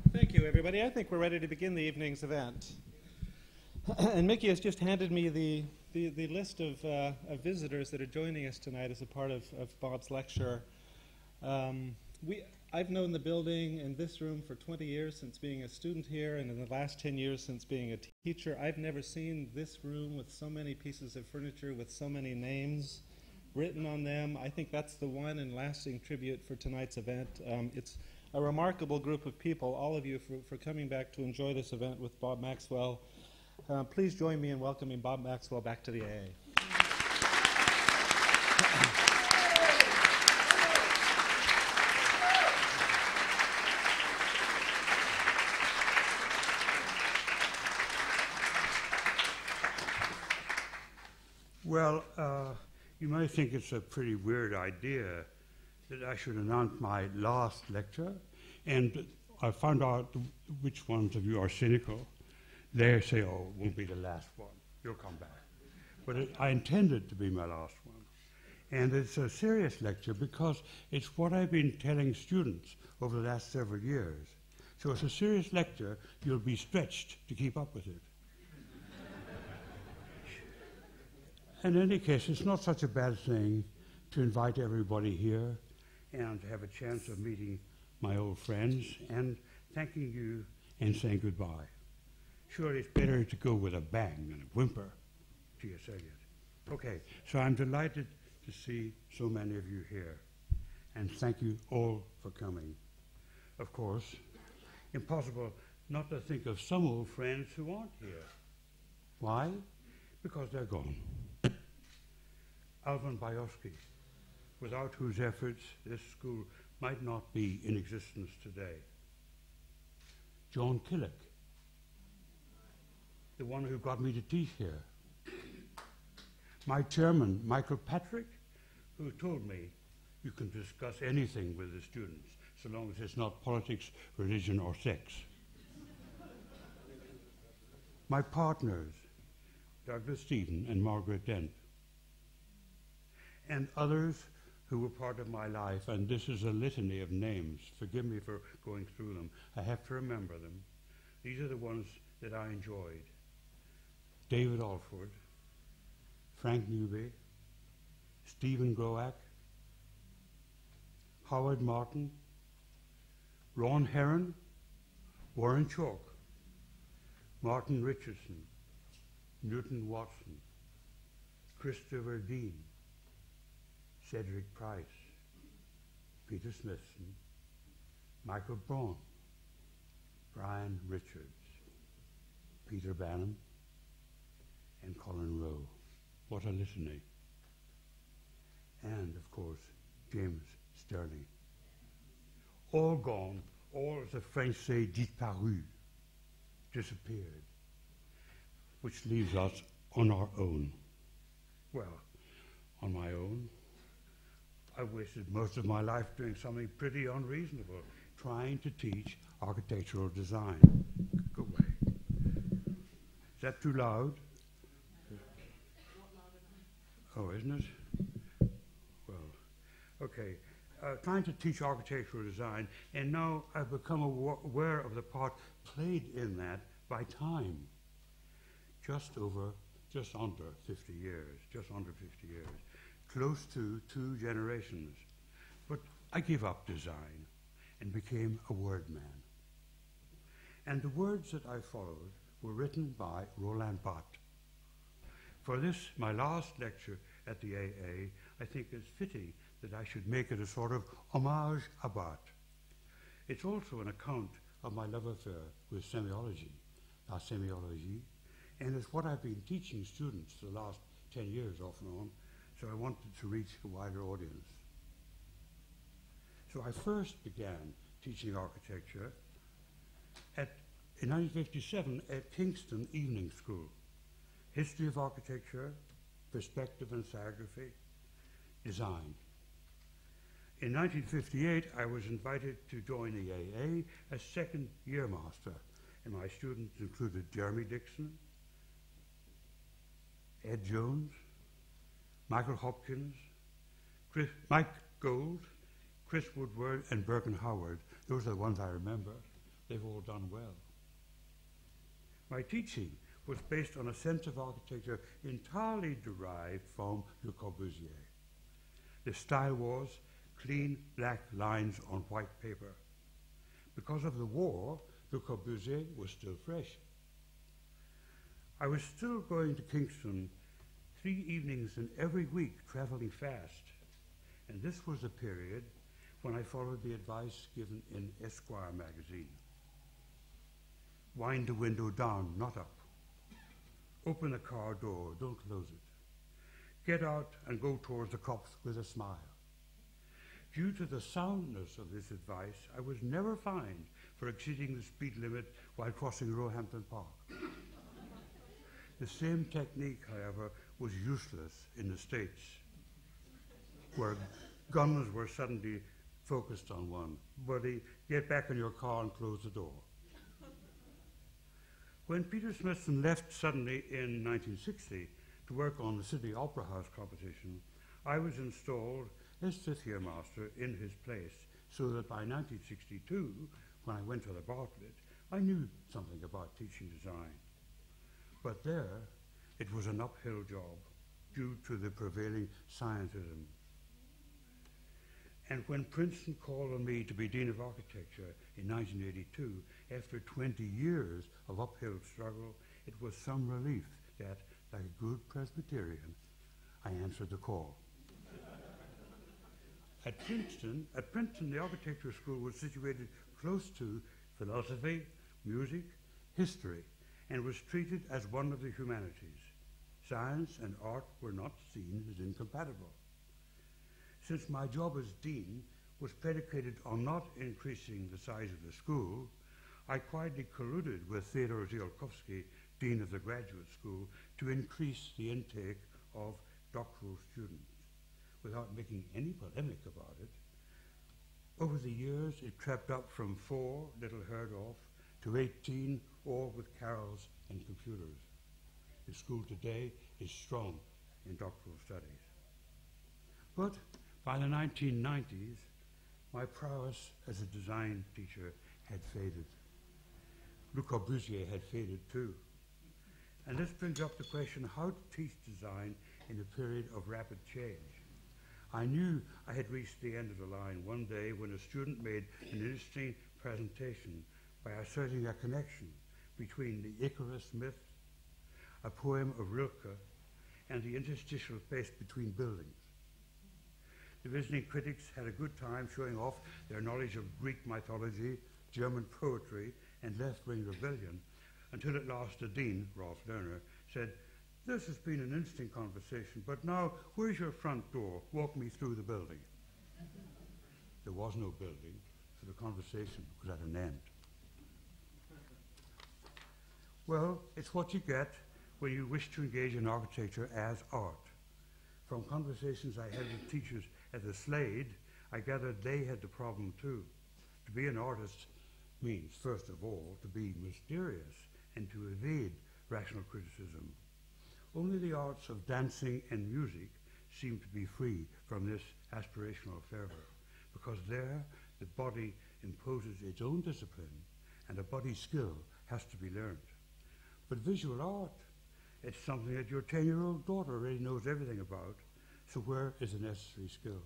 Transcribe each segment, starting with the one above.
Thank you, everybody. I think we're ready to begin the evening's event. And Mickey has just handed me the list of visitors that are joining us tonight as a part of Bob's lecture. I've known the building and this room for 20 years since being a student here, and in the last 10 years since being a teacher. I've never seen this room with so many pieces of furniture with so many names written on them. I think that's the one and lasting tribute for tonight's event. It's a remarkable group of people, all of you, for coming back to enjoy this event with Bob Maxwell. Please join me in welcoming Bob Maxwell back to the AA. Well, you may think it's a pretty weird idea that I should announce my last lecture, and I found out which ones of you are cynical. They say, oh, it won't be the last one. You'll come back. But I intended to be my last one. And it's a serious lecture because it's what I've been telling students over the last several years. So it's a serious lecture. You'll be stretched to keep up with it. In any case, it's not such a bad thing to invite everybody here and to have a chance of meeting my old friends and thanking you and saying goodbye. Surely it's better to go with a bang than a whimper to your savior. Okay, so I'm delighted to see so many of you here, and thank you all for coming. Of course, impossible not to think of some old friends who aren't here. Why? Because they're gone. Alvin Bayowski, without whose efforts this school might not be in existence today. John Killick, the one who got me to teach here. My chairman, Michael Patrick, who told me you can discuss anything with the students so long as it's not politics, religion, or sex. My partners, Douglas Stephen and Margaret Dent, and others who were part of my life, and this is a litany of names. Forgive me for going through them. I have to remember them. These are the ones that I enjoyed. David Alford, Frank Newby, Stephen Groack, Howard Martin, Ron Heron, Warren Chalk, Martin Richardson, Newton Watson, Christopher Dean, Cedric Price, Peter Smithson, Michael Braun, Brian Richards, Peter Banham, and Colin Rowe. What a litany. And, of course, James Sterling. All gone, all, as the French say, disparu, disappeared, which leaves us on our own. Well, on my own, I wasted most of my life doing something pretty unreasonable, trying to teach architectural design. Go away. Is that too loud? Oh, isn't it? Well, okay. Trying to teach architectural design, and now I've become aware of the part played in that by time. Just under 50 years, close to 2 generations. But I gave up design and became a word man. And the words that I followed were written by Roland Barthes. For this, my last lecture at the AA, I think it's fitting that I should make it a sort of homage à Barthes. It's also an account of my love affair with semiology, la semiologie, and it's what I've been teaching students the last 10 years off and on, so I wanted to reach a wider audience. So I first began teaching architecture in 1957 at Kingston Evening School. History of architecture, perspective and sciography, design. In 1958, I was invited to join the AA as second year master, and my students included Jeremy Dixon, Ed Jones, Michael Hopkins, Mike Gold, Chris Woodward, and Birkin Howard. Those are the ones I remember. they've all done well. My teaching was based on a sense of architecture entirely derived from Le Corbusier. The style was clean black lines on white paper. Because of the war, Le Corbusier was still fresh. I was still going to Kingston 3 evenings in every week, traveling fast. And this was a period when I followed the advice given in Esquire magazine. Wind the window down, not up. Open the car door, don't close it. Get out and go towards the cops with a smile. Due to the soundness of this advice, I was never fined for exceeding the speed limit while crossing Roehampton Park. The same technique, however, was useless in the States, where guns were suddenly focused on one. Buddy, get back in your car and close the door. When Peter Smithson left suddenly in 1960 to work on the Sydney Opera House competition, I was installed as fifth year master in his place, so that by 1962, when I went to the Bartlett, I knew something about teaching design. But there, it was an uphill job due to the prevailing scientism. And when Princeton called on me to be Dean of Architecture in 1982, after 20 years of uphill struggle, it was some relief that, like a good Presbyterian, I answered the call. At Princeton, the architecture school was situated close to philosophy, music, history, and was treated as one of the humanities. Science and art were not seen as incompatible. Since my job as dean was predicated on not increasing the size of the school, I quietly colluded with Theodore Ziolkowski, dean of the graduate school, to increase the intake of doctoral students without making any polemic about it. Over the years, it crept up from 4, little heard of, to 18, all with carols and computers. The school today is strong in doctoral studies. But by the 1990s, my prowess as a design teacher had faded. Le Corbusier had faded too. And this brings up the question how to teach design in a period of rapid change. I knew I had reached the end of the line one day when a student made an interesting presentation by asserting a connection between the Icarus myth, a poem of Rilke, and the interstitial space between buildings. The visiting critics had a good time showing off their knowledge of Greek mythology, German poetry, and left-wing rebellion, until at last the dean, Rolf Lerner, said, "This has been an interesting conversation, but now where's your front door? Walk me through the building." There was no building, so the conversation was at an end. Well, it's what you get when you wish to engage in architecture as art. From conversations I had with teachers at the Slade, I gathered they had the problem too. To be an artist means, first of all, to be mysterious and to evade rational criticism. Only the arts of dancing and music seem to be free from this aspirational fervor, because there the body imposes its own discipline and a body skill has to be learned. But visual art, it's something that your 10-year-old daughter already knows everything about, so where is the necessary skill?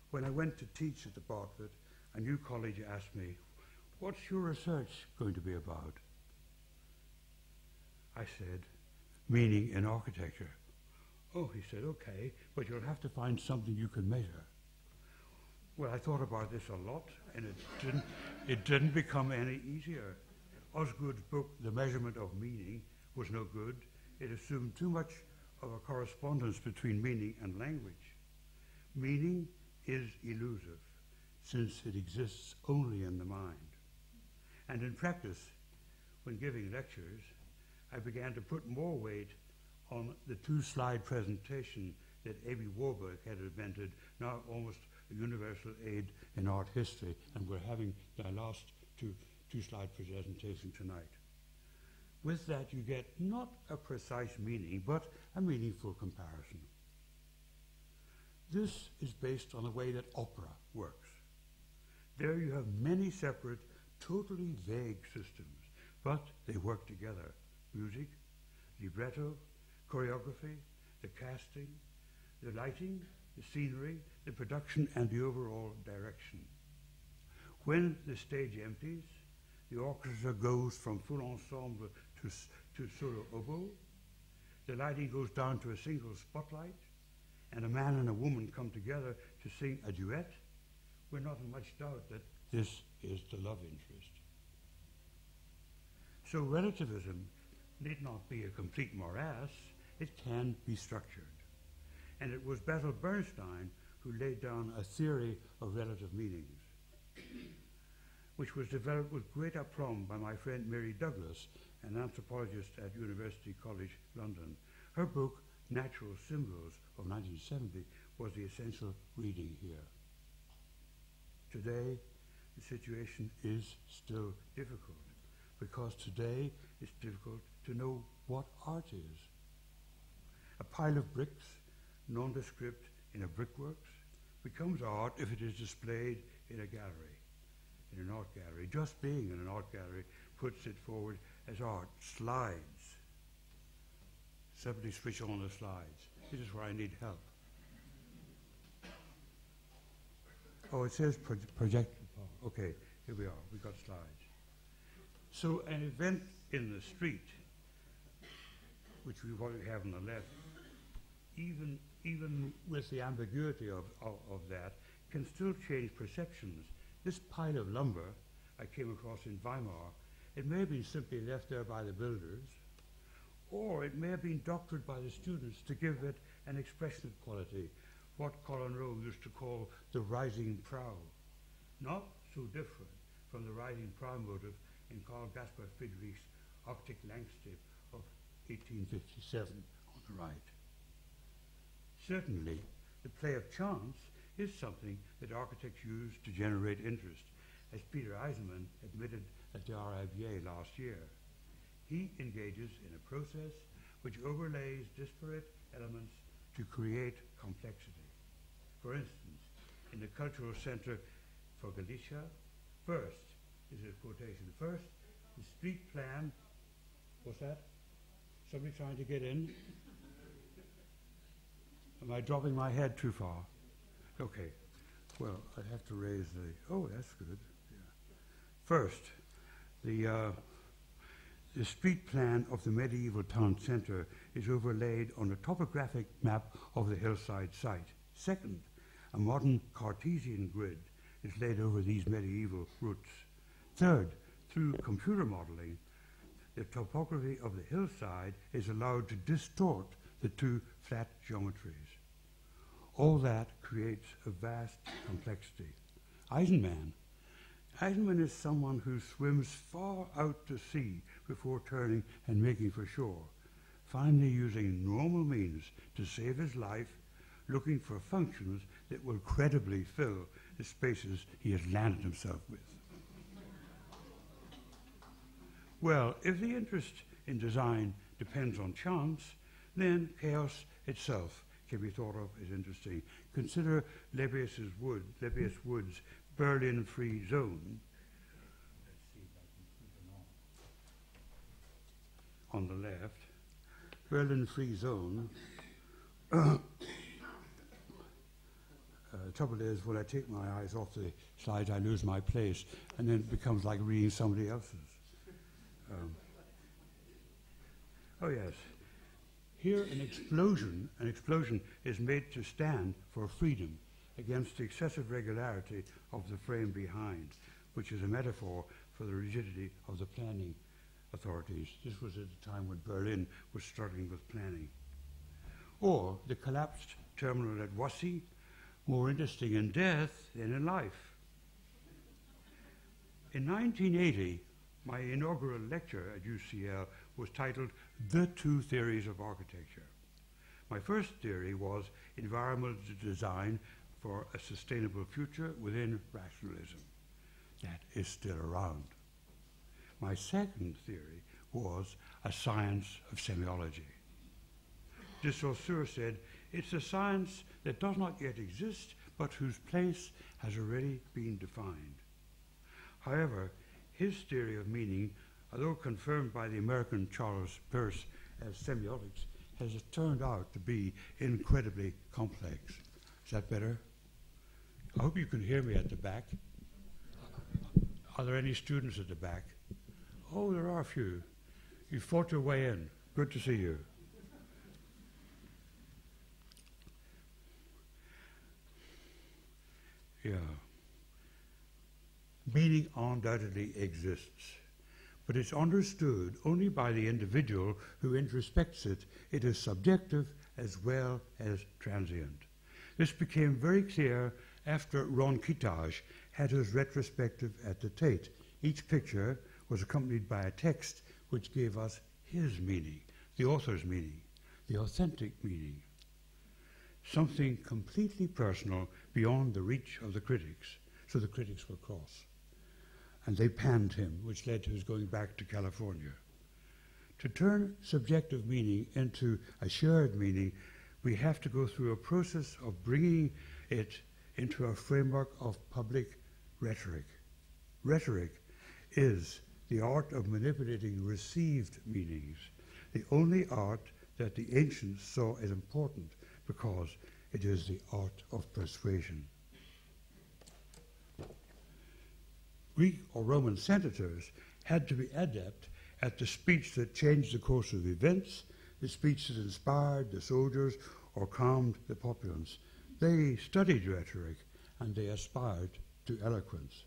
When I went to teach at the Bartlett, a new colleague asked me, "What's your research going to be about?" I said, "Meaning in architecture." "Oh," he said, "okay, but you'll have to find something you can measure." Well, I thought about this a lot, and it didn't become any easier. Osgood's book, The Measurement of Meaning, was no good. It assumed too much of a correspondence between meaning and language. Meaning is elusive, since it exists only in the mind. And in practice, when giving lectures, I began to put more weight on the 2-slide presentation that A.B. Warburg had invented, now almost a universal aid in art history, and we're having the last two-slide presentation tonight. With that, you get not a precise meaning, but a meaningful comparison. This is based on the way that opera works. There you have many separate totally vague systems, but they work together. Music, libretto, choreography, the casting, the lighting, the scenery, the production, and the overall direction. When the stage empties, the orchestra goes from full ensemble to solo oboe. The lighting goes down to a single spotlight, and a man and a woman come together to sing a duet. We're not in much doubt that this is the love interest. So relativism need not be a complete morass. It can be structured. And it was Basil Bernstein who laid down a theory of relative meanings, which was developed with great aplomb by my friend Mary Douglas, an anthropologist at University College London. Her book, Natural Symbols, of 1970, was the essential reading here. Today, the situation is still difficult, because today it's difficult to know what art is. A pile of bricks, nondescript in a brickworks, becomes art if it is displayed in a gallery, in an art gallery. Just being in an art gallery puts it forward as art. Slides. Somebody switch on the slides. This is where I need help. Oh, it says project. Oh, okay, here we are. We've got slides. So an event in the street, which we have on the left, even with the ambiguity of that, can still change perceptions. This pile of lumber I came across in Weimar, it may have been simply left there by the builders, or it may have been doctored by the students to give it an expressive quality, what Colin Rowe used to call the rising prow. Not so different from the rising prow motive in Carl Gaspar Friedrich's Optik Landscape of 1857 on the right. Certainly, the play of chance is something that architects use to generate interest, as Peter Eisenman admitted at the RIBA last year. He engages in a process which overlays disparate elements to create complexity. For instance, in the Cultural Center for Galicia, first, this is a quotation, first, the street plan, what's that? Somebody trying to get in? Am I dropping my head too far? Okay, well, I have to raise the, oh, that's good. Yeah. First, the street plan of the medieval town center is overlaid on a topographic map of the hillside site. Second, a modern Cartesian grid is laid over these medieval routes. Third, through computer modeling, the topography of the hillside is allowed to distort the two flat geometries. All that creates a vast complexity. Eisenman is someone who swims far out to sea before turning and making for shore, finally using normal means to save his life, looking for functions that will credibly fill the spaces he has landed himself with. Well, if the interest in design depends on chance, then chaos itself can be thought of as interesting. Consider Lebbeus Wood's Berlin Free Zone. Let's see if I can put them on the left. Berlin Free Zone. The trouble is, when I take my eyes off the slides, I lose my place, and then it becomes like reading somebody else's. Oh yes. Here an explosion is made to stand for freedom against the excessive regularity of the frame behind, which is a metaphor for the rigidity of the planning authorities. This was at the time when Berlin was struggling with planning. Or the collapsed terminal at Wassy, more interesting in death than in life. In 1980, my inaugural lecture at UCL was titled The Two Theories of Architecture. My first theory was environmental design for a sustainable future within rationalism. That is still around. My second theory was a science of semiology. De Saussure said, it's a science that does not yet exist, but whose place has already been defined. However, his theory of meaning, although confirmed by the American Charles Peirce as semiologics, has turned out to be incredibly complex. Is that better? I hope you can hear me at the back. Are there any students at the back? Oh, there are a few. You fought your way in. Good to see you. Yeah. Meaning undoubtedly exists, but it's understood only by the individual who introspects it. It is subjective as well as transient. This became very clear after Ron Kitaj had his retrospective at the Tate. Each picture was accompanied by a text which gave us his meaning, the author's meaning, the authentic meaning. Something completely personal beyond the reach of the critics. So the critics were cross. And they panned him, which led to his going back to California. To turn subjective meaning into a shared meaning, we have to go through a process of bringing it into a framework of public rhetoric. Rhetoric is the art of manipulating received meanings, the only art that the ancients saw as important because it is the art of persuasion. Greek or Roman senators had to be adept at the speech that changed the course of events, the speech that inspired the soldiers or calmed the populace. They studied rhetoric and they aspired to eloquence.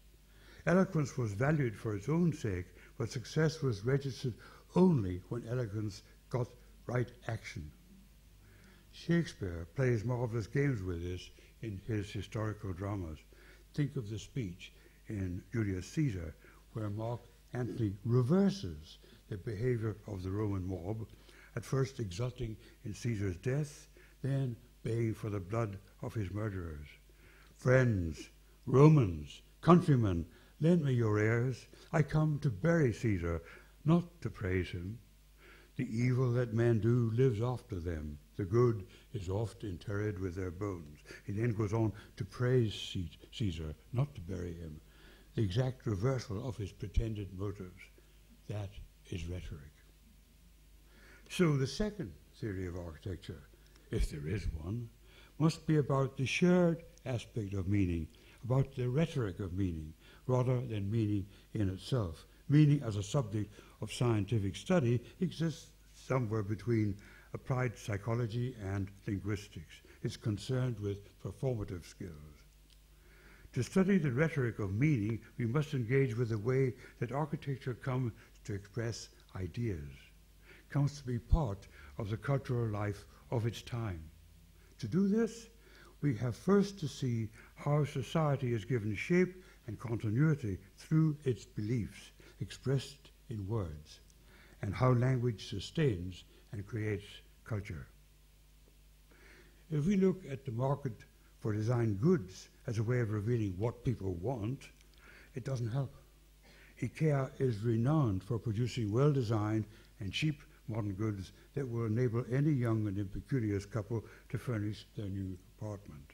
Eloquence was valued for its own sake, but success was registered only when eloquence got right action. Shakespeare plays marvelous games with this in his historical dramas. Think of the speech in Julius Caesar, where Mark Antony reverses the behavior of the Roman mob, at first exulting in Caesar's death, then baying for the blood of his murderers. Friends, Romans, countrymen, lend me your ears. I come to bury Caesar, not to praise him. The evil that men do lives after them. The good is oft interred with their bones. He then goes on to praise Caesar, not to bury him. The exact reversal of his pretended motives. That is rhetoric. So the second theory of architecture, if there is one, must be about the shared aspect of meaning, about the rhetoric of meaning, rather than meaning in itself. Meaning as a subject of scientific study exists somewhere between applied psychology and linguistics. It's concerned with performative skills. To study the rhetoric of meaning, we must engage with the way that architecture comes to express ideas, comes to be part of the cultural life of its time. To do this, we have first to see how society is given shape and continuity through its beliefs, expressed in words, and how language sustains and creates culture. If we look at the market for design goods as a way of revealing what people want, it doesn't help. IKEA is renowned for producing well-designed and cheap modern goods that will enable any young and impecunious couple to furnish their new apartment.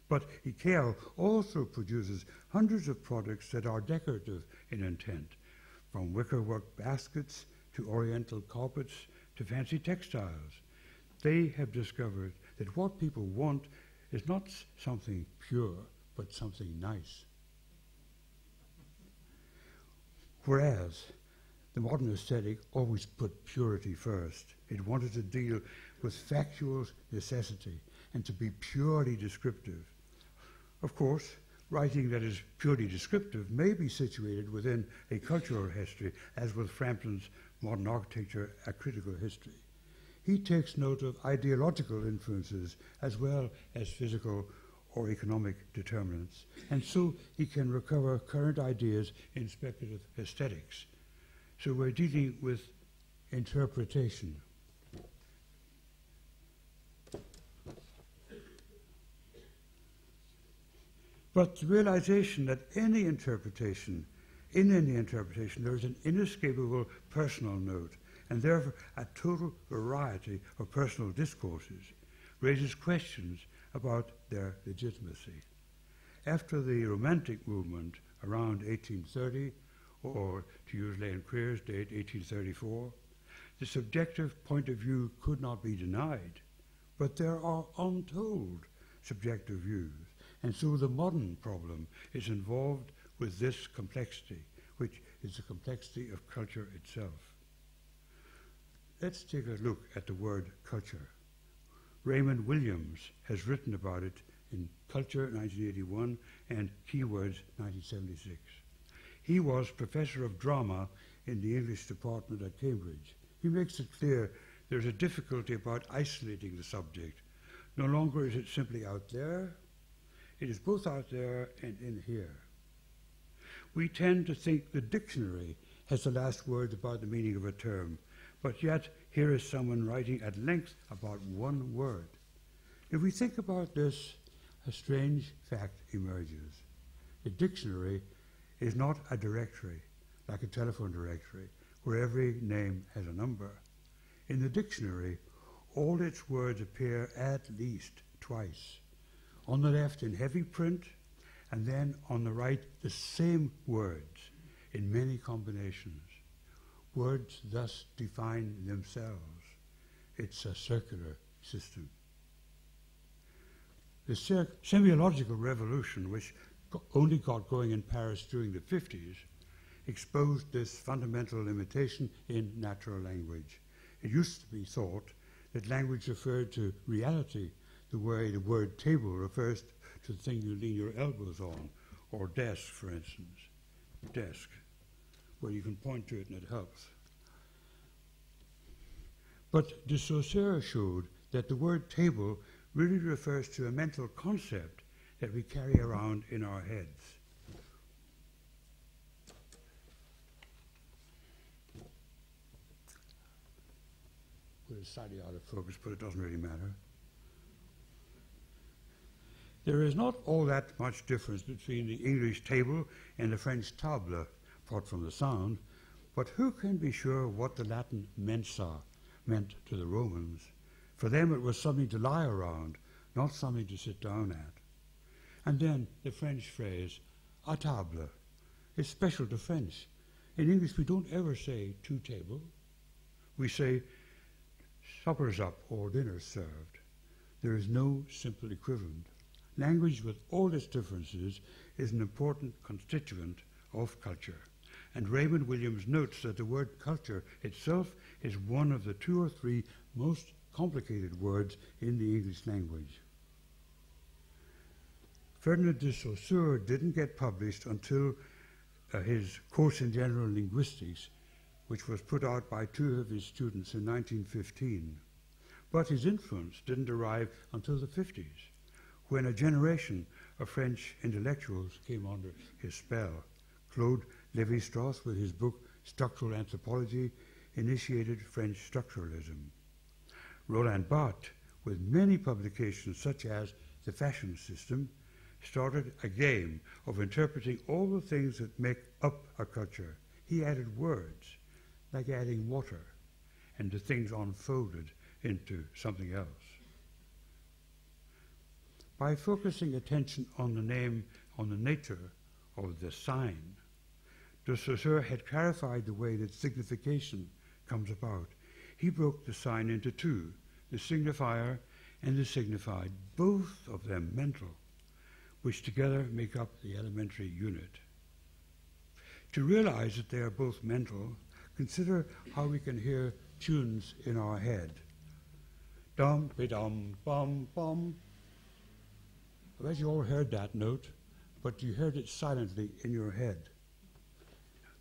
But IKEA also produces hundreds of products that are decorative in intent, from wickerwork baskets to oriental carpets to fancy textiles. They have discovered that what people want is not something pure, but something nice. Whereas the modern aesthetic always put purity first. It wanted to deal with factual necessity and to be purely descriptive. Of course, writing that is purely descriptive may be situated within a cultural history, as with Frampton's Modern Architecture, A Critical History. He takes note of ideological influences as well as physical or economic determinants, and so he can recover current ideas in speculative aesthetics. So we're dealing with interpretation. But the realization that in any interpretation, there is an inescapable personal note, and therefore a total variety of personal discourses, raises questions about their legitimacy. After the Romantic movement around 1830, or to use Lane Crear's date, 1834, the subjective point of view could not be denied, but there are untold subjective views, and so the modern problem is involved with this complexity, which is the complexity of culture itself. Let's take a look at the word culture. Raymond Williams has written about it in Culture 1981 and Keywords 1976. He was Professor of Drama in the English department at Cambridge. He makes it clear there's a difficulty about isolating the subject. No longer is it simply out there, it is both out there and in here. We tend to think the dictionary has the last word about the meaning of a term, but yet here is someone writing at length about one word. If we think about this, a strange fact emerges. A dictionary is not a directory, like a telephone directory, where every name has a number. In the dictionary, all its words appear at least twice. On the left in heavy print, and then on the right the same words in many combinations. Words thus define themselves. It's a circular system. The semiological revolution, which only got going in Paris during the 50s, exposed this fundamental limitation in natural language. It used to be thought that language referred to reality the way the word table refers to the thing you lean your elbows on, or desk, for instance. Desk, where you can point to it and it helps. But de Saussure showed that the word table really refers to a mental concept that we carry around in our heads. Well, it's slightly out of focus, but it doesn't really matter. There is not all that much difference between the English table and the French table, apart from the sound, but who can be sure what the Latin mensa meant to the Romans? For them it was something to lie around, not something to sit down at. And then the French phrase, à table, is special to French. In English we don't ever say to table. We say supper's up or dinner's served. There is no simple equivalent. Language, with all its differences, is an important constituent of culture. And Raymond Williams notes that the word culture itself is one of the 2 or 3 most complicated words in the English language. Ferdinand de Saussure didn't get published until his course in general linguistics, which was put out by 2 of his students in 1915. But his influence didn't arrive until the 50s, when a generation of French intellectuals came under his spell. Claude Lévi-Strauss, with his book Structural Anthropology, initiated French structuralism. Roland Barthes, with many publications such as The Fashion System, started a game of interpreting all the things that make up a culture. He added words, like adding water, and the things unfolded into something else. By focusing attention on the name, on the nature of the sign, de Saussure had clarified the way that signification comes about. He broke the sign into 2, the signifier and the signified, both of them mental, which together make up the elementary unit. To realize that they are both mental, consider how we can hear tunes in our head. Dum, be-dum, bum, bum. I bet you all heard that note, but you heard it silently in your head,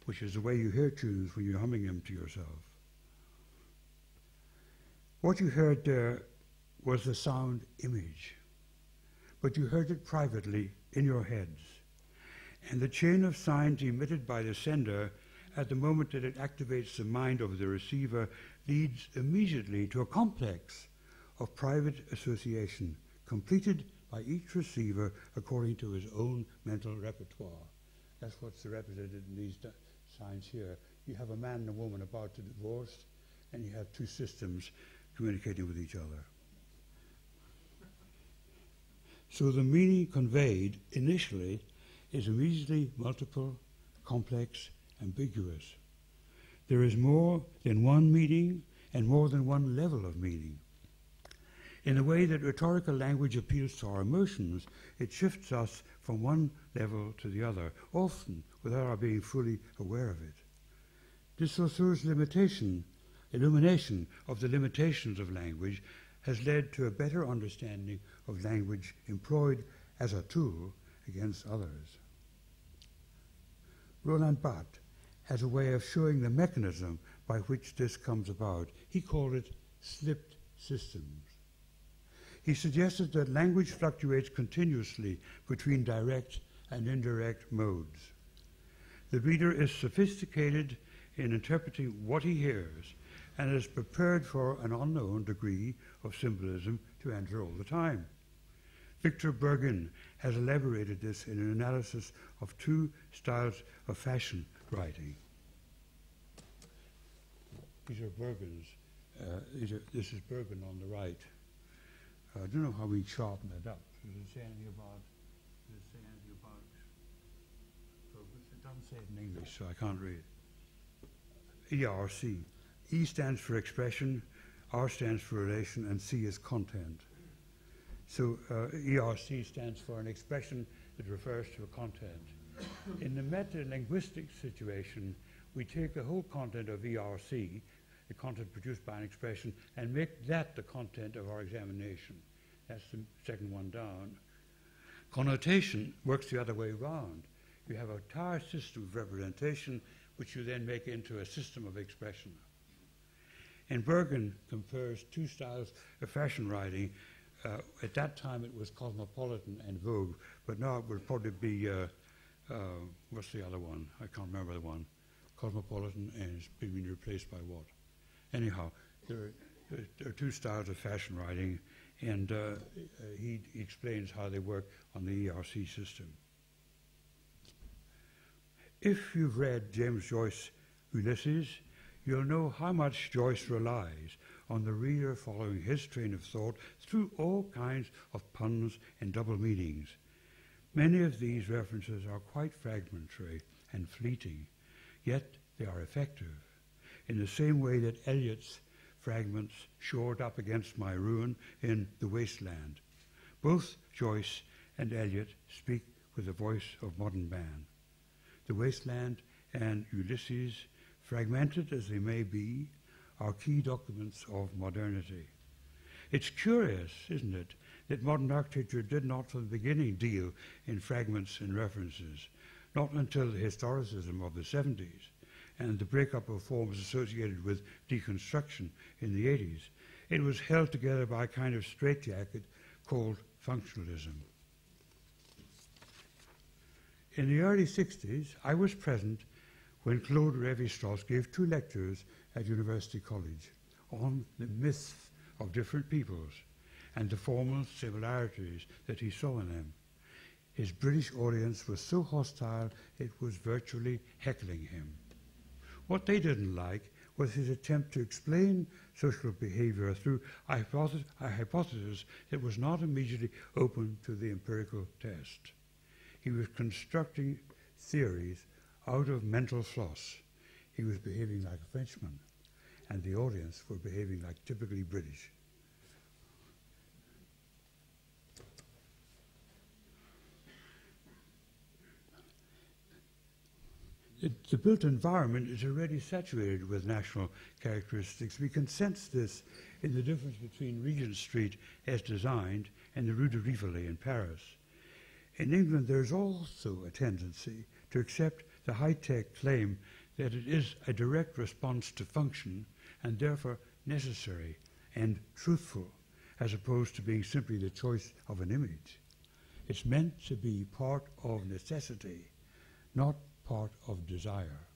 which is the way you hear tunes when you're humming them to yourself. What you heard there was the sound image, but you heard it privately in your heads. And the chain of signs emitted by the sender at the moment that it activates the mind of the receiver leads immediately to a complex of private association, completed by each receiver according to his own mental repertoire. That's what's represented in these signs here. You have a man and a woman about to divorce, and you have 2 systems communicating with each other. So the meaning conveyed initially is immediately multiple, complex, ambiguous. There is more than one meaning and more than one level of meaning. In the way that rhetorical language appeals to our emotions, it shifts us from one level to the other, often without our being fully aware of it. This Saussure's illumination of the limitations of language has led to a better understanding of language employed as a tool against others. Roland Barthes has a way of showing the mechanism by which this comes about. He called it slipped systems. He suggested that language fluctuates continuously between direct and indirect modes. The reader is sophisticated in interpreting what he hears and is prepared for an unknown degree of symbolism to enter all the time. Victor Bergin has elaborated this in an analysis of two styles of fashion writing. These are Bergin's. This is Bergin on the right. I don't know how we sharpen it up. Does it say anything about? It doesn't say it in English, so I can't read. ERC. E stands for expression, R stands for relation, and C is content. So ERC stands for an expression that refers to a content. In the meta-linguistic situation, we take the whole content of ERC, the content produced by an expression, and make that the content of our examination. That's the second one down. Connotation works the other way around. You have an entire system of representation which you then make into a system of expression. And Bergin compares two styles of fashion writing. At that time it was cosmopolitan and vogue, but now it would probably be, what's the other one? I can't remember the one. Cosmopolitan, and it's been replaced by what? Anyhow, there are two styles of fashion writing, and he explains how they work on the ERC system. If you've read James Joyce's Ulysses, you'll know how much Joyce relies on the reader following his train of thought through all kinds of puns and double meanings. Many of these references are quite fragmentary and fleeting, yet they are effective, in the same way that Eliot's fragments shored up against my ruin in The Wasteland. Both Joyce and Eliot speak with the voice of modern man. The Wasteland and Ulysses, fragmented as they may be, are key documents of modernity. It's curious, isn't it, that modern architecture did not from the beginning deal in fragments and references, not until the historicism of the 70s and the breakup of forms associated with deconstruction in the 80s. It was held together by a kind of straitjacket called functionalism. In the early 60s, I was present when Claude Lévi-Strauss gave two lectures at University College on the myths of different peoples and the formal similarities that he saw in them. His British audience was so hostile it was virtually heckling him. What they didn't like was his attempt to explain social behavior through a hypothesis that was not immediately open to the empirical test. He was constructing theories out of mental floss. He was behaving like a Frenchman, and the audience were behaving like typically British. The built environment is already saturated with national characteristics. We can sense this in the difference between Regent Street as designed and the Rue de Rivoli in Paris. In England, there's also a tendency to accept the high-tech claim that it is a direct response to function and therefore necessary and truthful, as opposed to being simply the choice of an image. It's meant to be part of necessity, not part of desire.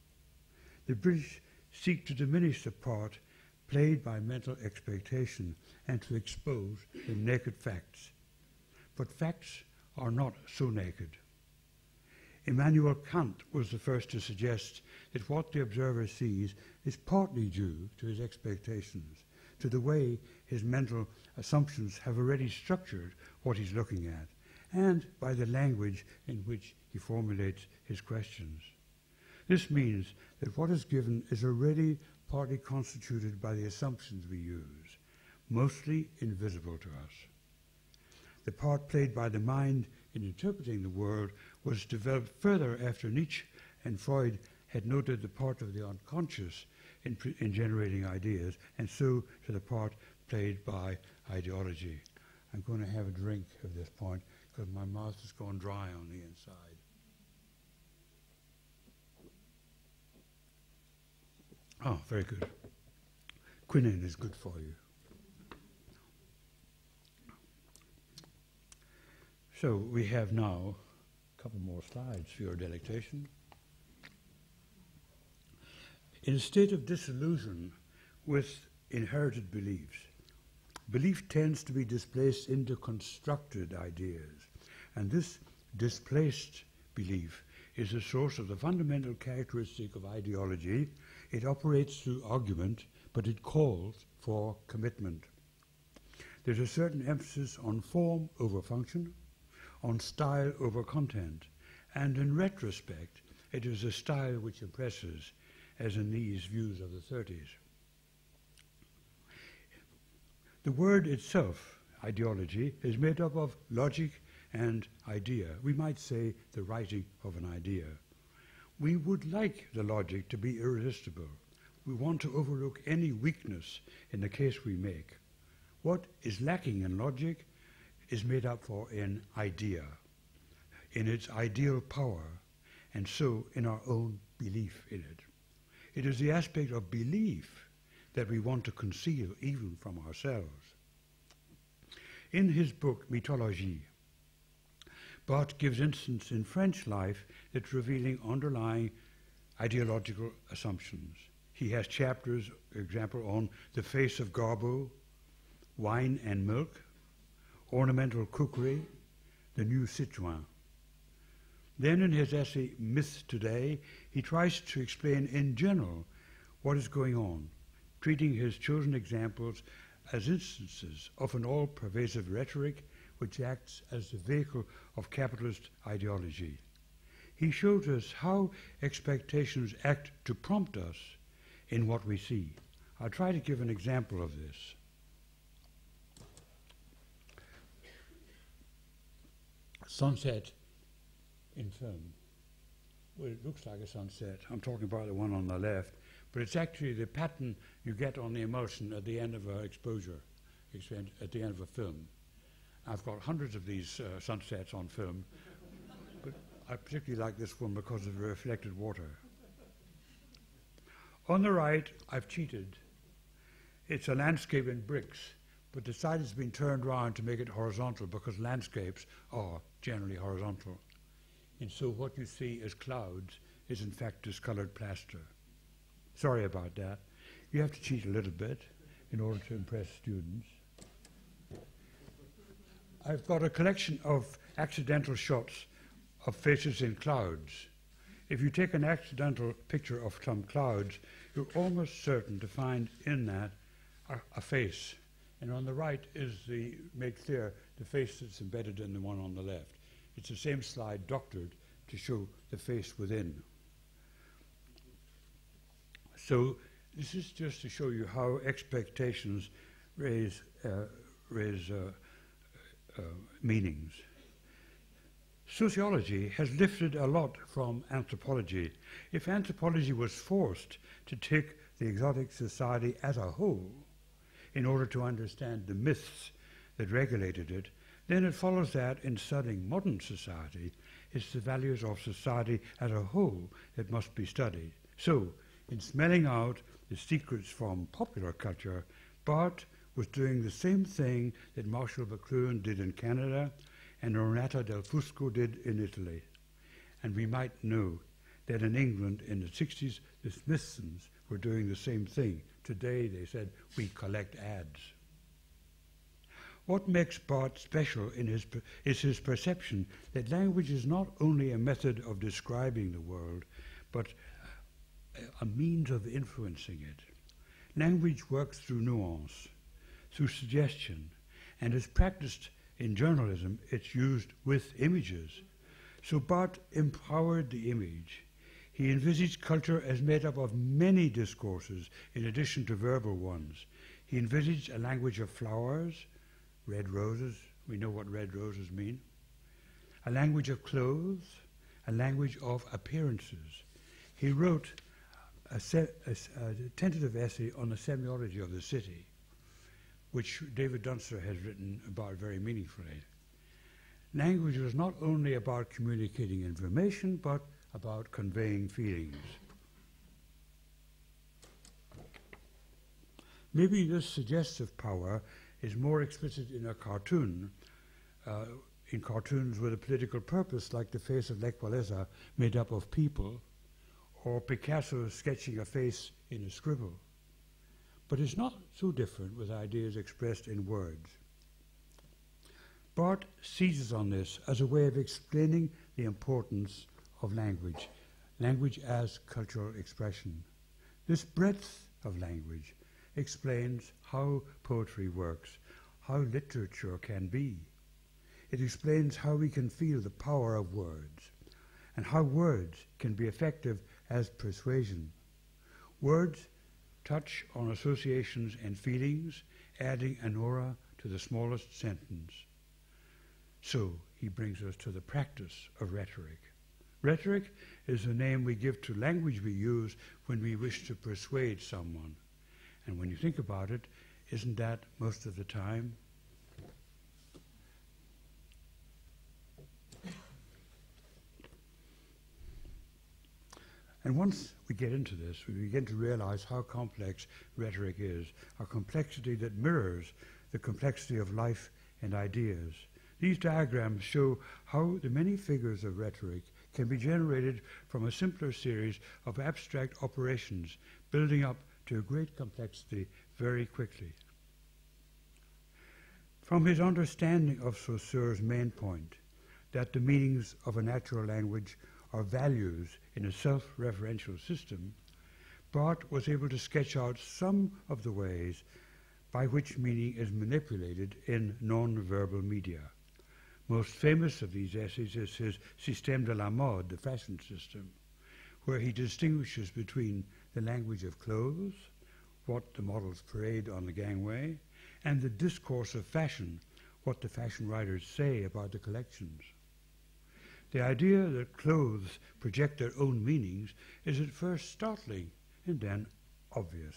The British seek to diminish the part played by mental expectation and to expose the naked facts. But facts are not so naked. Immanuel Kant was the first to suggest that what the observer sees is partly due to his expectations, to the way his mental assumptions have already structured what he's looking at, and by the language in which he formulates his questions. This means that what is given is already partly constituted by the assumptions we use, mostly invisible to us. The part played by the mind in interpreting the world was developed further after Nietzsche and Freud had noted the part of the unconscious in generating ideas, and so to the part played by ideology. I'm going to have a drink at this point because my mouth has gone dry on the inside. Oh, very good. Quinine is good for you. So we have now a couple more slides for your delectation. In a state of disillusion with inherited beliefs, belief tends to be displaced into constructed ideas, and this displaced belief is the source of the fundamental characteristic of ideology. It operates through argument, but it calls for commitment. There's a certain emphasis on form over function, on style over content, and in retrospect, it is a style which impresses, as in these views of the 30s. The word itself, ideology, is made up of logic and idea. We might say the writing of an idea. We would like the logic to be irresistible. We want to overlook any weakness in the case we make. What is lacking in logic is made up for in idea, in its ideal power, and so in our own belief in it. It is the aspect of belief that we want to conceal even from ourselves. In his book, Mythologie, Barthes gives instance in French life that's revealing underlying ideological assumptions. He has chapters, for example, on the face of Garbeau, wine and milk, ornamental cookery, the new citoyen. Then in his essay, Myth Today, he tries to explain in general what is going on, treating his chosen examples as instances of an all-pervasive rhetoric which acts as the vehicle of capitalist ideology. He showed us how expectations act to prompt us in what we see. I'll try to give an example of this. Sunset in film. Well, it looks like a sunset. I'm talking about the one on the left, but it's actually the pattern you get on the emulsion at the end of an exposure, at the end of a film. I've got hundreds of these sunsets on film, but I particularly like this one because of the reflected water. On the right, I've cheated. It's a landscape in bricks, but the side has been turned around to make it horizontal because landscapes are generally horizontal. And so what you see as clouds is in fact discolored plaster. Sorry about that. You have to cheat a little bit in order to impress students. I've got a collection of accidental shots of faces in clouds. If you take an accidental picture of some clouds, you're almost certain to find in that a face. And on the right is make clear the face that's embedded in the one on the left. It's the same slide doctored to show the face within. So this is just to show you how expectations raise meanings. Sociology has lifted a lot from anthropology. If anthropology was forced to take the exotic society as a whole in order to understand the myths that regulated it, then it follows that in studying modern society, it's the values of society as a whole that must be studied. So, in smelling out the secrets from popular culture, Barthes was doing the same thing that Marshall McLuhan did in Canada and Renata Del Fusco did in Italy. And we might know that in England in the 60s, the Smithsons were doing the same thing. Today, they said, we collect ads. What makes Barthes special is his perception that language is not only a method of describing the world, but a means of influencing it. Language works through nuance, through suggestion, and is practiced in journalism. It's used with images. So Barthes empowered the image. He envisaged culture as made up of many discourses in addition to verbal ones. He envisaged a language of flowers, red roses, we know what red roses mean, a language of clothes, a language of appearances. He wrote a tentative essay on the semiology of the city, which David Dunster has written about very meaningfully. Language was not only about communicating information, but about conveying feelings. Maybe this suggestive power is more explicit in a cartoon, in cartoons with a political purpose, like the face of Lech Walesa made up of people, or Picasso sketching a face in a scribble. But it's not so different with ideas expressed in words. Barth seizes on this as a way of explaining the importance of language, language as cultural expression. This breadth of language explains how poetry works, how literature can be. It explains how we can feel the power of words, and how words can be effective as persuasion. Words touch on associations and feelings, adding an aura to the smallest sentence. So he brings us to the practice of rhetoric. Rhetoric is the name we give to language we use when we wish to persuade someone. And when you think about it, isn't that most of the time? And once we get into this, we begin to realize how complex rhetoric is, a complexity that mirrors the complexity of life and ideas. These diagrams show how the many figures of rhetoric can be generated from a simpler series of abstract operations, building up to a great complexity very quickly. From his understanding of Saussure's main point, that the meanings of a natural language are values in a self-referential system, Barth was able to sketch out some of the ways by which meaning is manipulated in non-verbal media. Most famous of these essays is his Système de la mode, the fashion system, where he distinguishes between the language of clothes, what the models parade on the gangway, and the discourse of fashion, what the fashion writers say about the collections. The idea that clothes project their own meanings is at first startling and then obvious.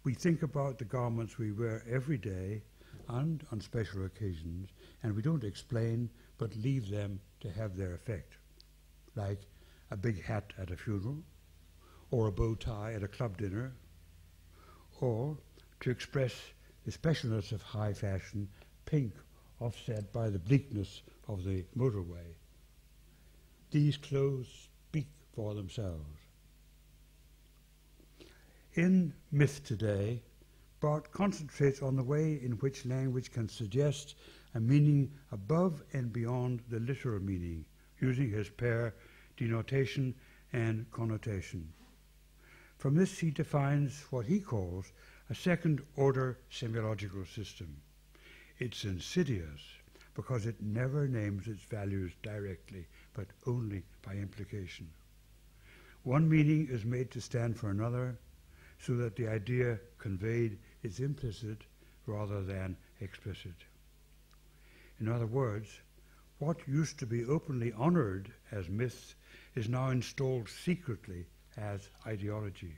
We think about the garments we wear every day and on special occasions, and we don't explain but leave them to have their effect, like a big hat at a funeral, or a bow tie at a club dinner, or, to express the specialness of high fashion, pink offset by the bleakness of the motorway. These clothes speak for themselves. In Myth Today, Barth concentrates on the way in which language can suggest a meaning above and beyond the literal meaning, using his pair denotation and connotation. From this he defines what he calls a second-order semiological system. It's insidious because it never names its values directly, but only by implication. One meaning is made to stand for another, so that the idea conveyed is implicit rather than explicit. In other words, what used to be openly honored as myth is now installed secretly as ideology.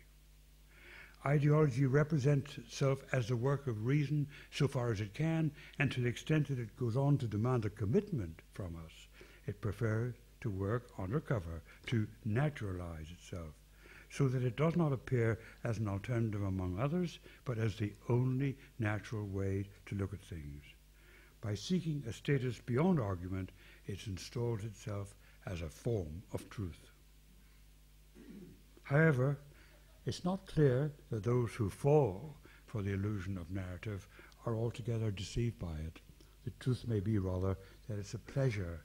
Ideology represents itself as the work of reason so far as it can, and to the extent that it goes on to demand a commitment from us, it prefers to work undercover, to naturalize itself, so that it does not appear as an alternative among others, but as the only natural way to look at things. By seeking a status beyond argument, it installs itself as a form of truth. However, it's not clear that those who fall for the illusion of narrative are altogether deceived by it. The truth may be, rather, that it's a pleasure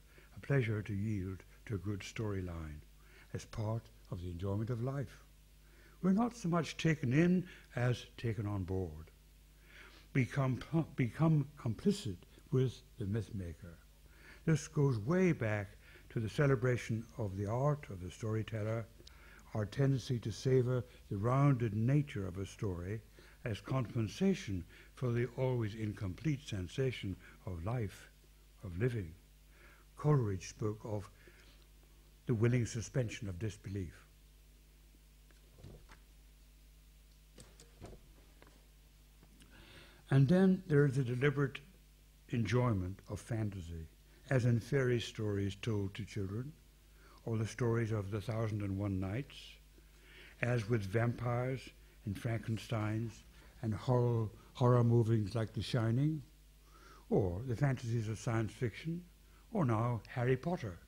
to yield to a good storyline as part of the enjoyment of life. We're not so much taken in as taken on board. Become complicit with the myth maker. This goes way back to the celebration of the art of the storyteller, our tendency to savor the rounded nature of a story as compensation for the always incomplete sensation of life, of living. Coleridge spoke of the willing suspension of disbelief. And then there is a deliberate enjoyment of fantasy, as in fairy stories told to children, or the stories of the 1001 Nights, as with vampires in Frankenstein's and horror movies like The Shining, or the fantasies of science fiction, or now Harry Potter.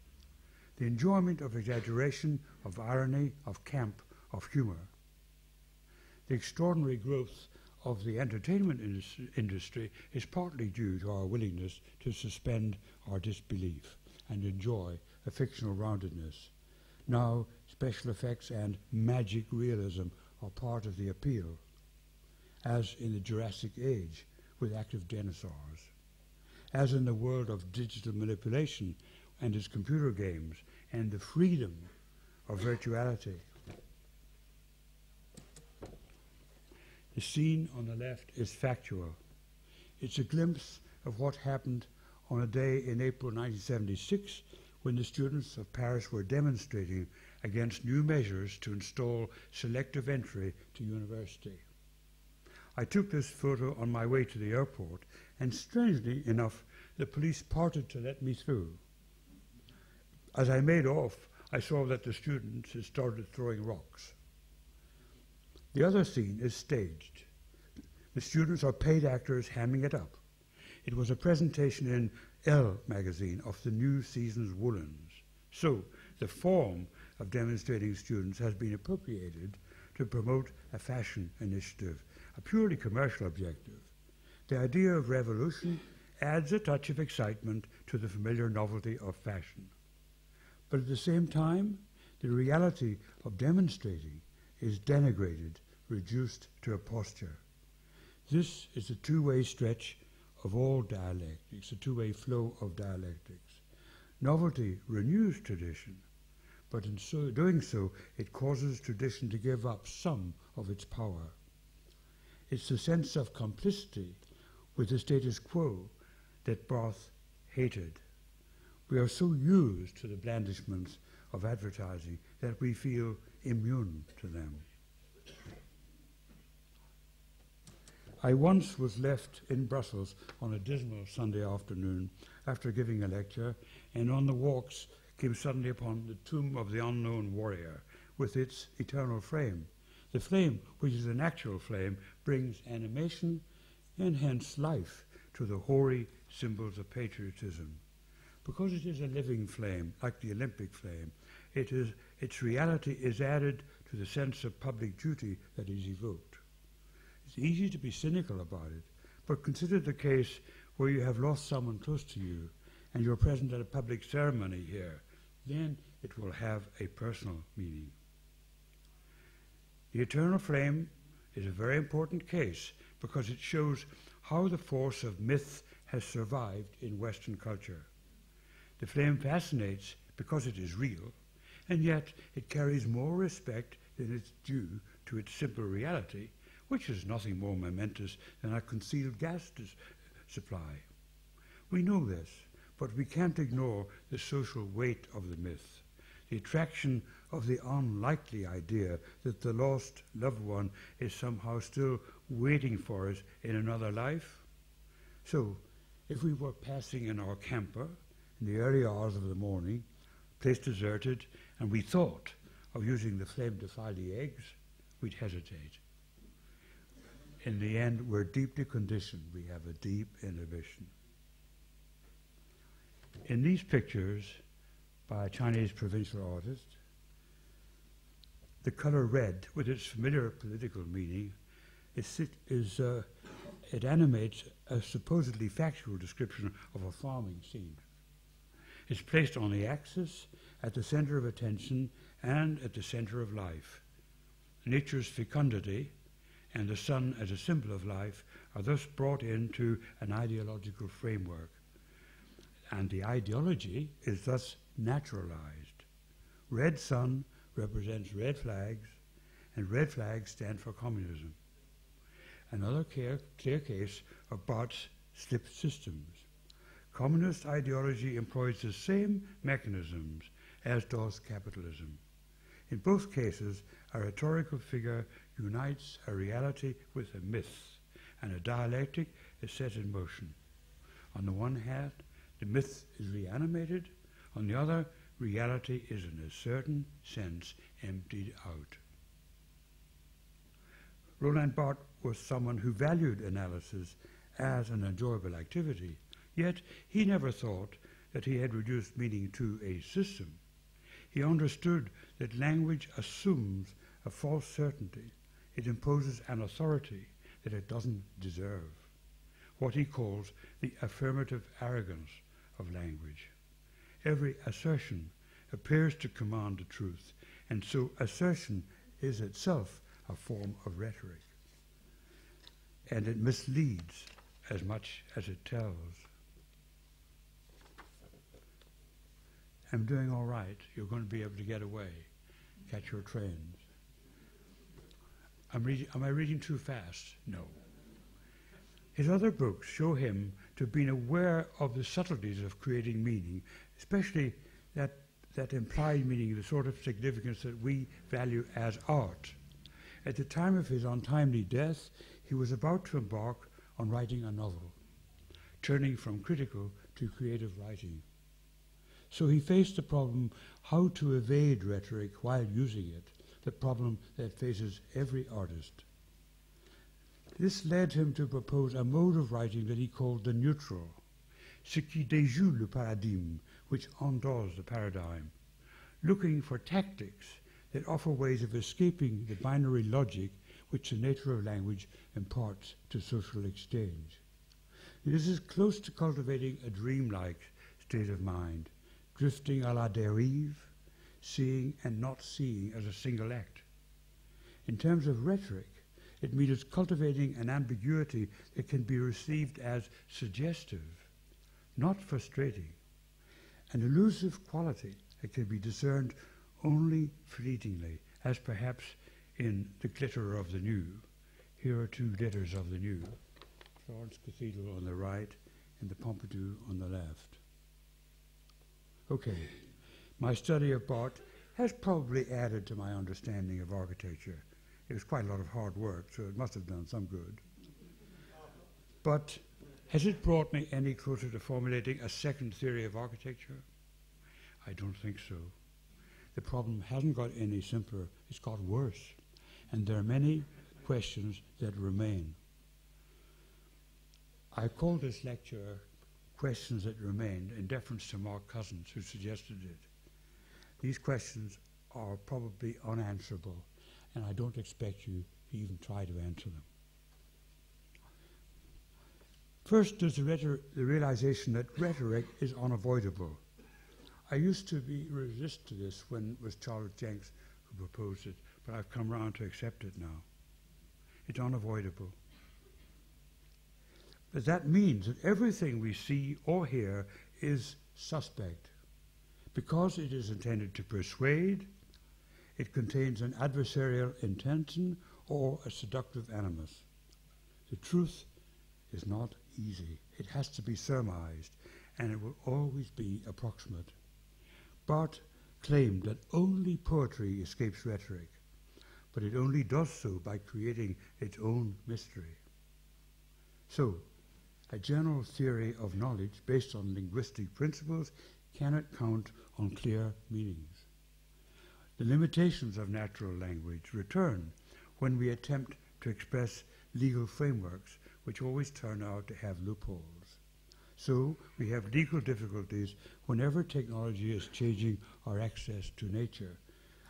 The enjoyment of exaggeration, of irony, of camp, of humor. The extraordinary growth of the entertainment industry is partly due to our willingness to suspend our disbelief and enjoy a fictional roundedness. Now, special effects and magic realism are part of the appeal, as in the Jurassic Age with active dinosaurs, as in the world of digital manipulation and its computer games and the freedom of virtuality. The scene on the left is factual. It's a glimpse of what happened on a day in April 1976 when the students of Paris were demonstrating against new measures to install selective entry to university. I took this photo on my way to the airport, and strangely enough, the police parted to let me through. As I made off, I saw that the students had started throwing rocks. The other scene is staged. The students are paid actors hamming it up. It was a presentation in Elle magazine of the new season's woolens. So the form of demonstrating students has been appropriated to promote a fashion initiative, a purely commercial objective. The idea of revolution adds a touch of excitement to the familiar novelty of fashion. But at the same time, the reality of demonstrating is denigrated, reduced to a posture. This is a two-way stretch of all dialectics, a two-way flow of dialectics. Novelty renews tradition, but in doing so, it causes tradition to give up some of its power. It's the sense of complicity with the status quo that Barth hated. We are so used to the blandishments of advertising that we feel immune to them. I once was left in Brussels on a dismal Sunday afternoon after giving a lecture, and on the walks came suddenly upon the tomb of the unknown warrior with its eternal flame. The flame, which is an actual flame, brings animation and hence life to the hoary symbols of patriotism. Because it is a living flame, like the Olympic flame, its reality is added to the sense of public duty that is evoked. It's easy to be cynical about it, but consider the case where you have lost someone close to you and you're present at a public ceremony here. Then it will have a personal meaning. The eternal flame is a very important case because it shows how the force of myth has survived in Western culture. The flame fascinates because it is real, and yet it carries more respect than is due to its simple reality, which is nothing more momentous than a concealed gas supply. We know this, but we can't ignore the social weight of the myth, the attraction of the unlikely idea that the lost loved one is somehow still waiting for us in another life. So, if we were passing in our camper in the early hours of the morning, place deserted, and we thought of using the flame to fry the eggs, we'd hesitate. In the end, we're deeply conditioned. We have a deep inhibition. In these pictures by a Chinese provincial artist, the color red, with its familiar political meaning, it animates a supposedly factual description of a farming scene. It's placed on the axis, at the center of attention, and at the center of life. Nature's fecundity and the sun as a symbol of life are thus brought into an ideological framework. And the ideology is thus naturalized. Red sun represents red flags, and red flags stand for communism. Another clear case of Bart's slip systems. Communist ideology employs the same mechanisms as does capitalism. In both cases, a rhetorical figure unites a reality with a myth, and a dialectic is set in motion. On the one hand, the myth is reanimated. On the other, reality is in a certain sense emptied out. Roland Barthes was someone who valued analysis as an enjoyable activity, yet he never thought that he had reduced meaning to a system. He understood that language assumes a false certainty. It imposes an authority that it doesn't deserve, what he calls the affirmative arrogance of language. Every assertion appears to command the truth, and so assertion is itself a form of rhetoric. And it misleads as much as it tells. I'm doing all right. You're going to be able to get away, catch your trains. Am I reading too fast? No. His other books show him to have been aware of the subtleties of creating meaning, especially that implied meaning, the sort of significance that we value as art. At the time of his untimely death, he was about to embark on writing a novel, turning from critical to creative writing. So he faced the problem how to evade rhetoric while using it, the problem that faces every artist. This led him to propose a mode of writing that he called the neutral, ce qui déjoue le paradigme, which undoes the paradigm, looking for tactics that offer ways of escaping the binary logic which the nature of language imparts to social exchange. This is close to cultivating a dreamlike state of mind, drifting à la dérive, seeing and not seeing as a single act. In terms of rhetoric, it means cultivating an ambiguity that can be received as suggestive, not frustrating, an elusive quality that can be discerned only fleetingly, as perhaps in The Glitter of the New. Here are two glitters of the new, Florence Cathedral on the right and the Pompidou on the left. Okay, my study of Barthes has probably added to my understanding of architecture. It was quite a lot of hard work, so it must have done some good. But has it brought me any closer to formulating a second theory of architecture? I don't think so. The problem hasn't got any simpler, it's got worse. And there are many questions that remain. I call this lecture Questions That Remain in deference to Mark Cousins, who suggested it. These questions are probably unanswerable, and I don't expect you to even try to answer them. First, there's the realization that rhetoric is unavoidable. I used to resist to this when it was Charles Jenks who proposed it, but I've come round to accept it now. It's unavoidable. But that means that everything we see or hear is suspect. Because it is intended to persuade, it contains an adversarial intention or a seductive animus. The truth is not easy. It has to be surmised, and it will always be approximate. Barthes claimed that only poetry escapes rhetoric, but it only does so by creating its own mystery. So, a general theory of knowledge based on linguistic principles cannot count on clear meanings. The limitations of natural language return when we attempt to express legal frameworks, which always turn out to have loopholes. So we have legal difficulties whenever technology is changing our access to nature,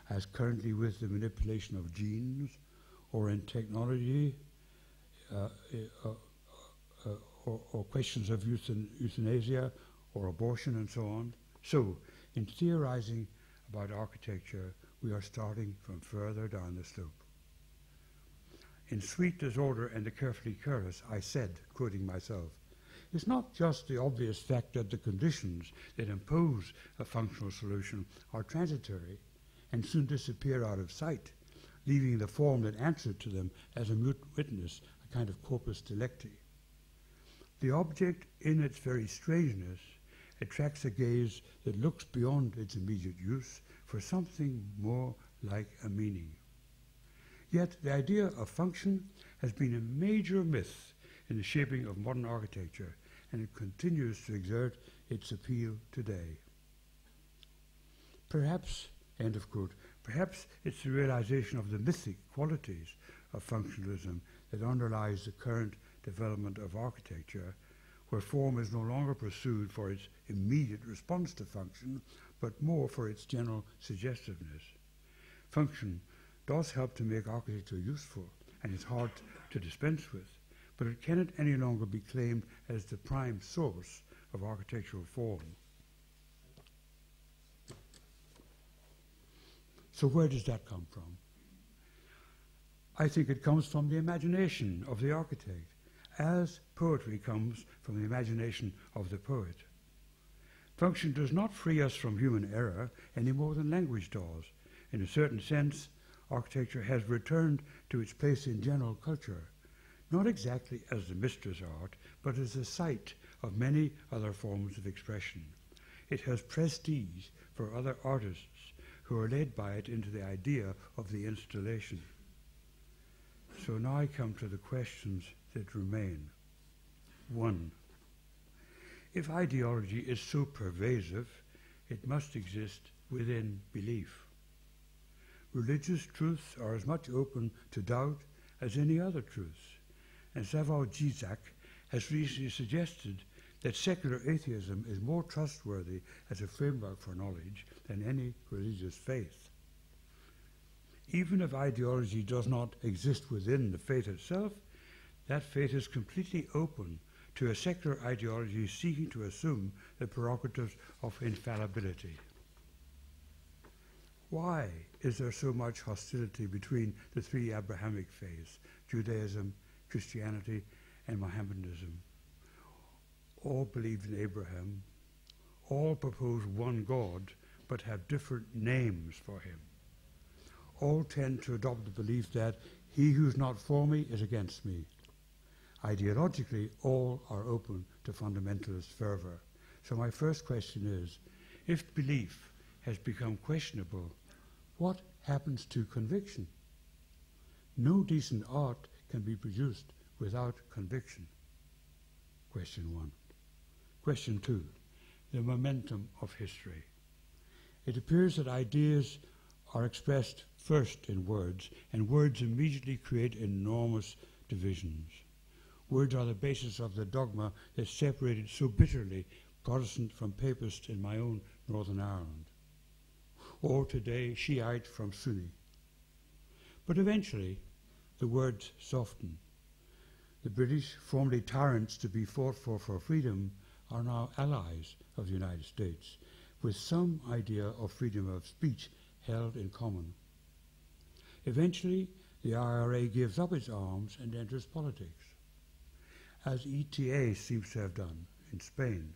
as currently with the manipulation of genes, or in technology, or questions of euthanasia or abortion and so on. So, in theorizing about architecture, we are starting from further down the slope. In Sweet Disorder and the Carefully Curious, I said, quoting myself, it's not just the obvious fact that the conditions that impose a functional solution are transitory and soon disappear out of sight, leaving the form that answered to them as a mute witness, a kind of corpus delicti. The object, in its very strangeness, attracts a gaze that looks beyond its immediate use for something more like a meaning. Yet the idea of function has been a major myth in the shaping of modern architecture, and it continues to exert its appeal today. Perhaps, end of quote, perhaps it's the realization of the mythic qualities of functionalism that underlies the current development of architecture, where form is no longer pursued for its immediate response to function, but more for its general suggestiveness. Function does help to make architecture useful, and is hard to dispense with, but it cannot any longer be claimed as the prime source of architectural form. So where does that come from? I think it comes from the imagination of the architect, as poetry comes from the imagination of the poet. Function does not free us from human error any more than language does. In a certain sense, architecture has returned to its place in general culture, not exactly as the mistress art, but as the site of many other forms of expression. It has prestige for other artists who are led by it into the idea of the installation. So now I come to the questions that remain. 1. If ideology is so pervasive, it must exist within belief. Religious truths are as much open to doubt as any other truths, and Slavoj Žižek has recently suggested that secular atheism is more trustworthy as a framework for knowledge than any religious faith. Even if ideology does not exist within the faith itself, that faith is completely open to a secular ideology seeking to assume the prerogatives of infallibility. Why is there so much hostility between the three Abrahamic faiths, Judaism, Christianity, and Mohammedanism? All believe in Abraham, all propose one God, but have different names for him. All tend to adopt the belief that he who's not for me is against me. Ideologically, all are open to fundamentalist fervor. So my first question is, if belief has become questionable, what happens to conviction? No decent art can be produced without conviction. Question 1. Question 2, the momentum of history. It appears that ideas are expressed first in words, and words immediately create enormous divisions. Words are the basis of the dogma that separated so bitterly Protestant from Papist in my own Northern Ireland, or today Shiite from Sunni. But eventually, the words soften. The British, formerly tyrants to be fought for freedom, are now allies of the United States, with some idea of freedom of speech held in common. Eventually, the IRA gives up its arms and enters politics, as ETA seems to have done in Spain,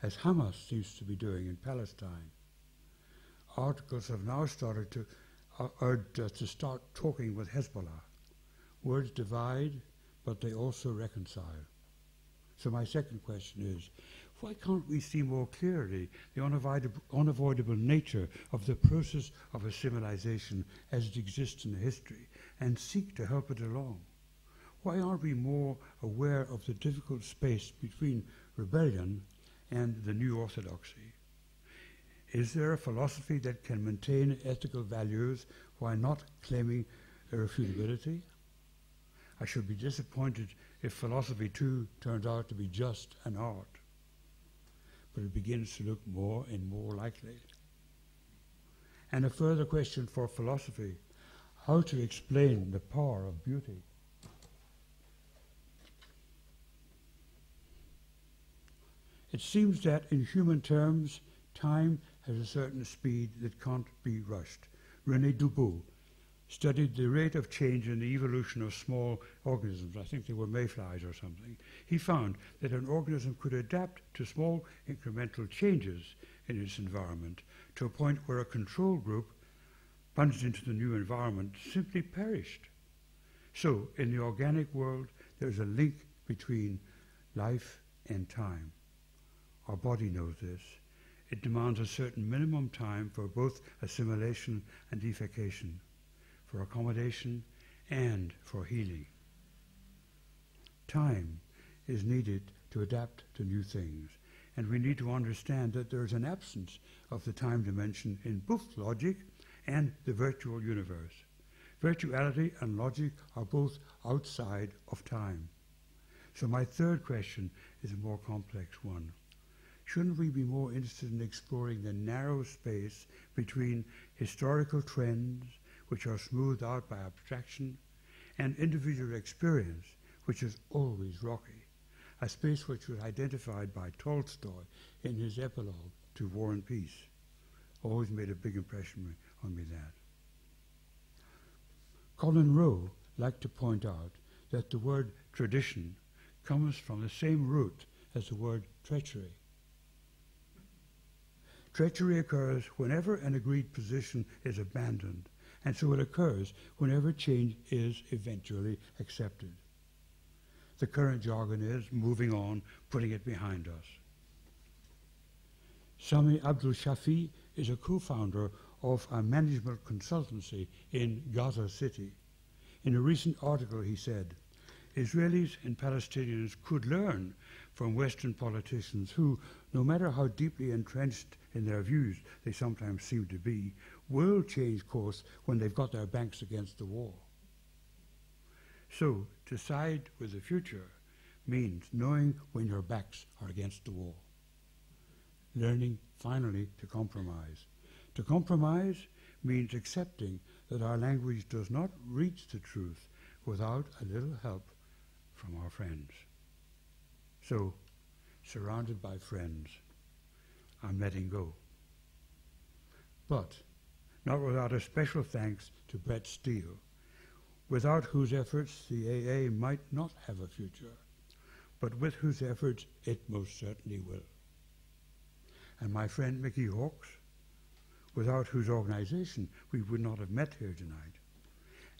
as Hamas seems to be doing in Palestine. Articles have now started to urge us to start talking with Hezbollah. Words divide, but they also reconcile. So my second question is, why can't we see more clearly the unavoidable nature of the process of assimilation as it exists in history and seek to help it along? Why aren't we more aware of the difficult space between rebellion and the new orthodoxy? Is there a philosophy that can maintain ethical values while not claiming irrefutability? I should be disappointed if philosophy too turns out to be just an art. But it begins to look more and more likely. And a further question for philosophy, how to explain the power of beauty? It seems that in human terms, time has a certain speed that can't be rushed. René Dubos, studied the rate of change in the evolution of small organisms. I think they were mayflies or something. He found that an organism could adapt to small incremental changes in its environment to a point where a control group plunged into the new environment simply perished. So, in the organic world, there's a link between life and time. Our body knows this. It demands a certain minimum time for both assimilation and defecation, for accommodation and for healing. Time is needed to adapt to new things, and we need to understand that there is an absence of the time dimension in both logic and the virtual universe. Virtuality and logic are both outside of time. So my third question is a more complex one. Shouldn't we be more interested in exploring the narrow space between historical trends, which are smoothed out by abstraction, and individual experience, which is always rocky, a space which was identified by Tolstoy in his epilogue to War and Peace? Always made a big impression on me, that. Colin Rowe liked to point out that the word tradition comes from the same root as the word treachery. Treachery occurs whenever an agreed position is abandoned, and so it occurs whenever change is eventually accepted. The current jargon is moving on, putting it behind us. Sami Abdul Shafi is a co-founder of a management consultancy in Gaza City. In a recent article he said, Israelis and Palestinians could learn from Western politicians who, no matter how deeply entrenched in their views they sometimes seem to be, will change course when they've got their backs against the wall. So, to side with the future means knowing when your backs are against the wall. Learning, finally, to compromise. To compromise means accepting that our language does not reach the truth without a little help from our friends. So, surrounded by friends, I'm letting go. But not without a special thanks to Brett Steele, without whose efforts the AA might not have a future, but with whose efforts it most certainly will. And my friend Mickey Hawkes, without whose organization we would not have met here tonight.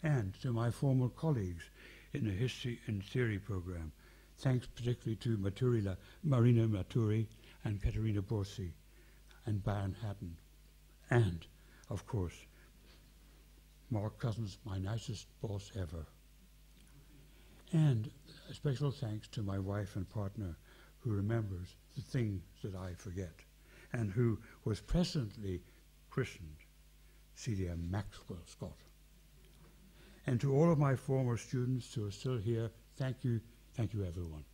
And to my former colleagues in the History and Theory program, thanks particularly to Marina Maturi and Katerina Borsi and Baron Hatton. And, of course, Mark Cousins, my nicest boss ever. And a special thanks to my wife and partner who remembers the things that I forget and who was presently christened Celia Maxwell Scott. And to all of my former students who are still here, thank you everyone.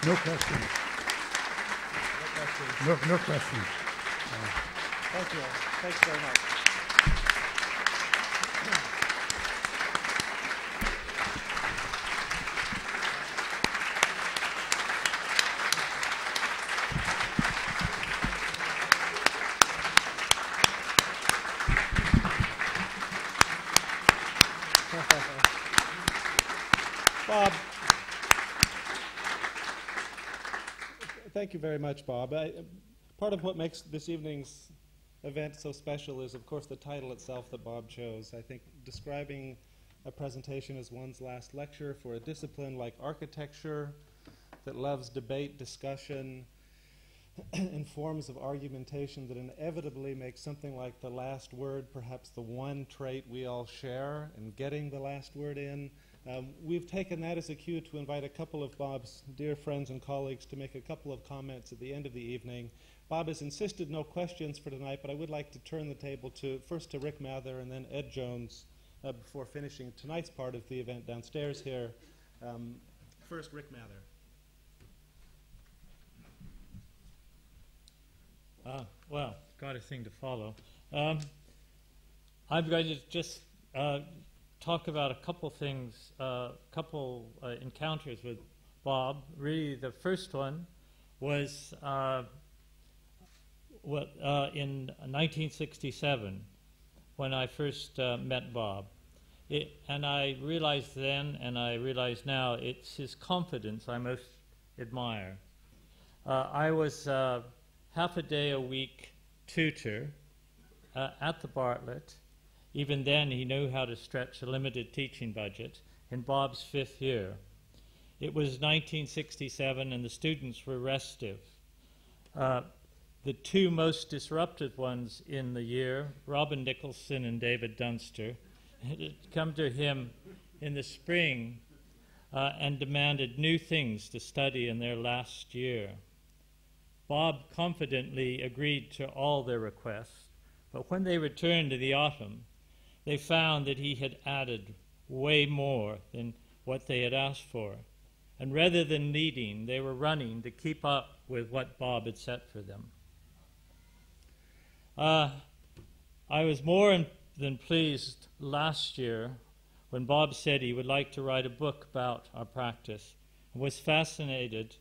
No questions. No questions. Thank you. Thanks very much. Bob. Thank you very much, Bob. Part of what makes this evening's event so special is, of course, the title itself that Bob chose. I think describing a presentation as one's last lecture for a discipline like architecture that loves debate, discussion, and forms of argumentation that inevitably make something like the last word perhaps the one trait we all share, and getting the last word in. We've taken that as a cue to invite a couple of Bob's dear friends and colleagues to make a couple of comments at the end of the evening. Bob has insisted no questions for tonight, but I would like to turn the table first to Rick Mather and then Ed Jones before finishing tonight's part of the event downstairs here. First, Rick Mather. Well, got a thing to follow. I'm going to just talk about a couple things, encounters with Bob. Really, the first one was in 1967 when I first met Bob. And I realized then, and I realize now, it's his confidence I most admire. I was half a day a week tutor at the Bartlett. Even then, he knew how to stretch a limited teaching budget in Bob's 5th year. It was 1967, and the students were restive. The two most disruptive ones in the year, Robin Nicholson and David Dunster, had come to him in the spring and demanded new things to study in their last year. Bob confidently agreed to all their requests, but when they returned in the autumn, they found that he had added way more than what they had asked for. And rather than leading, they were running to keep up with what Bob had set for them. I was more than pleased last year when Bob said he would like to write a book about our practice, and was fascinated,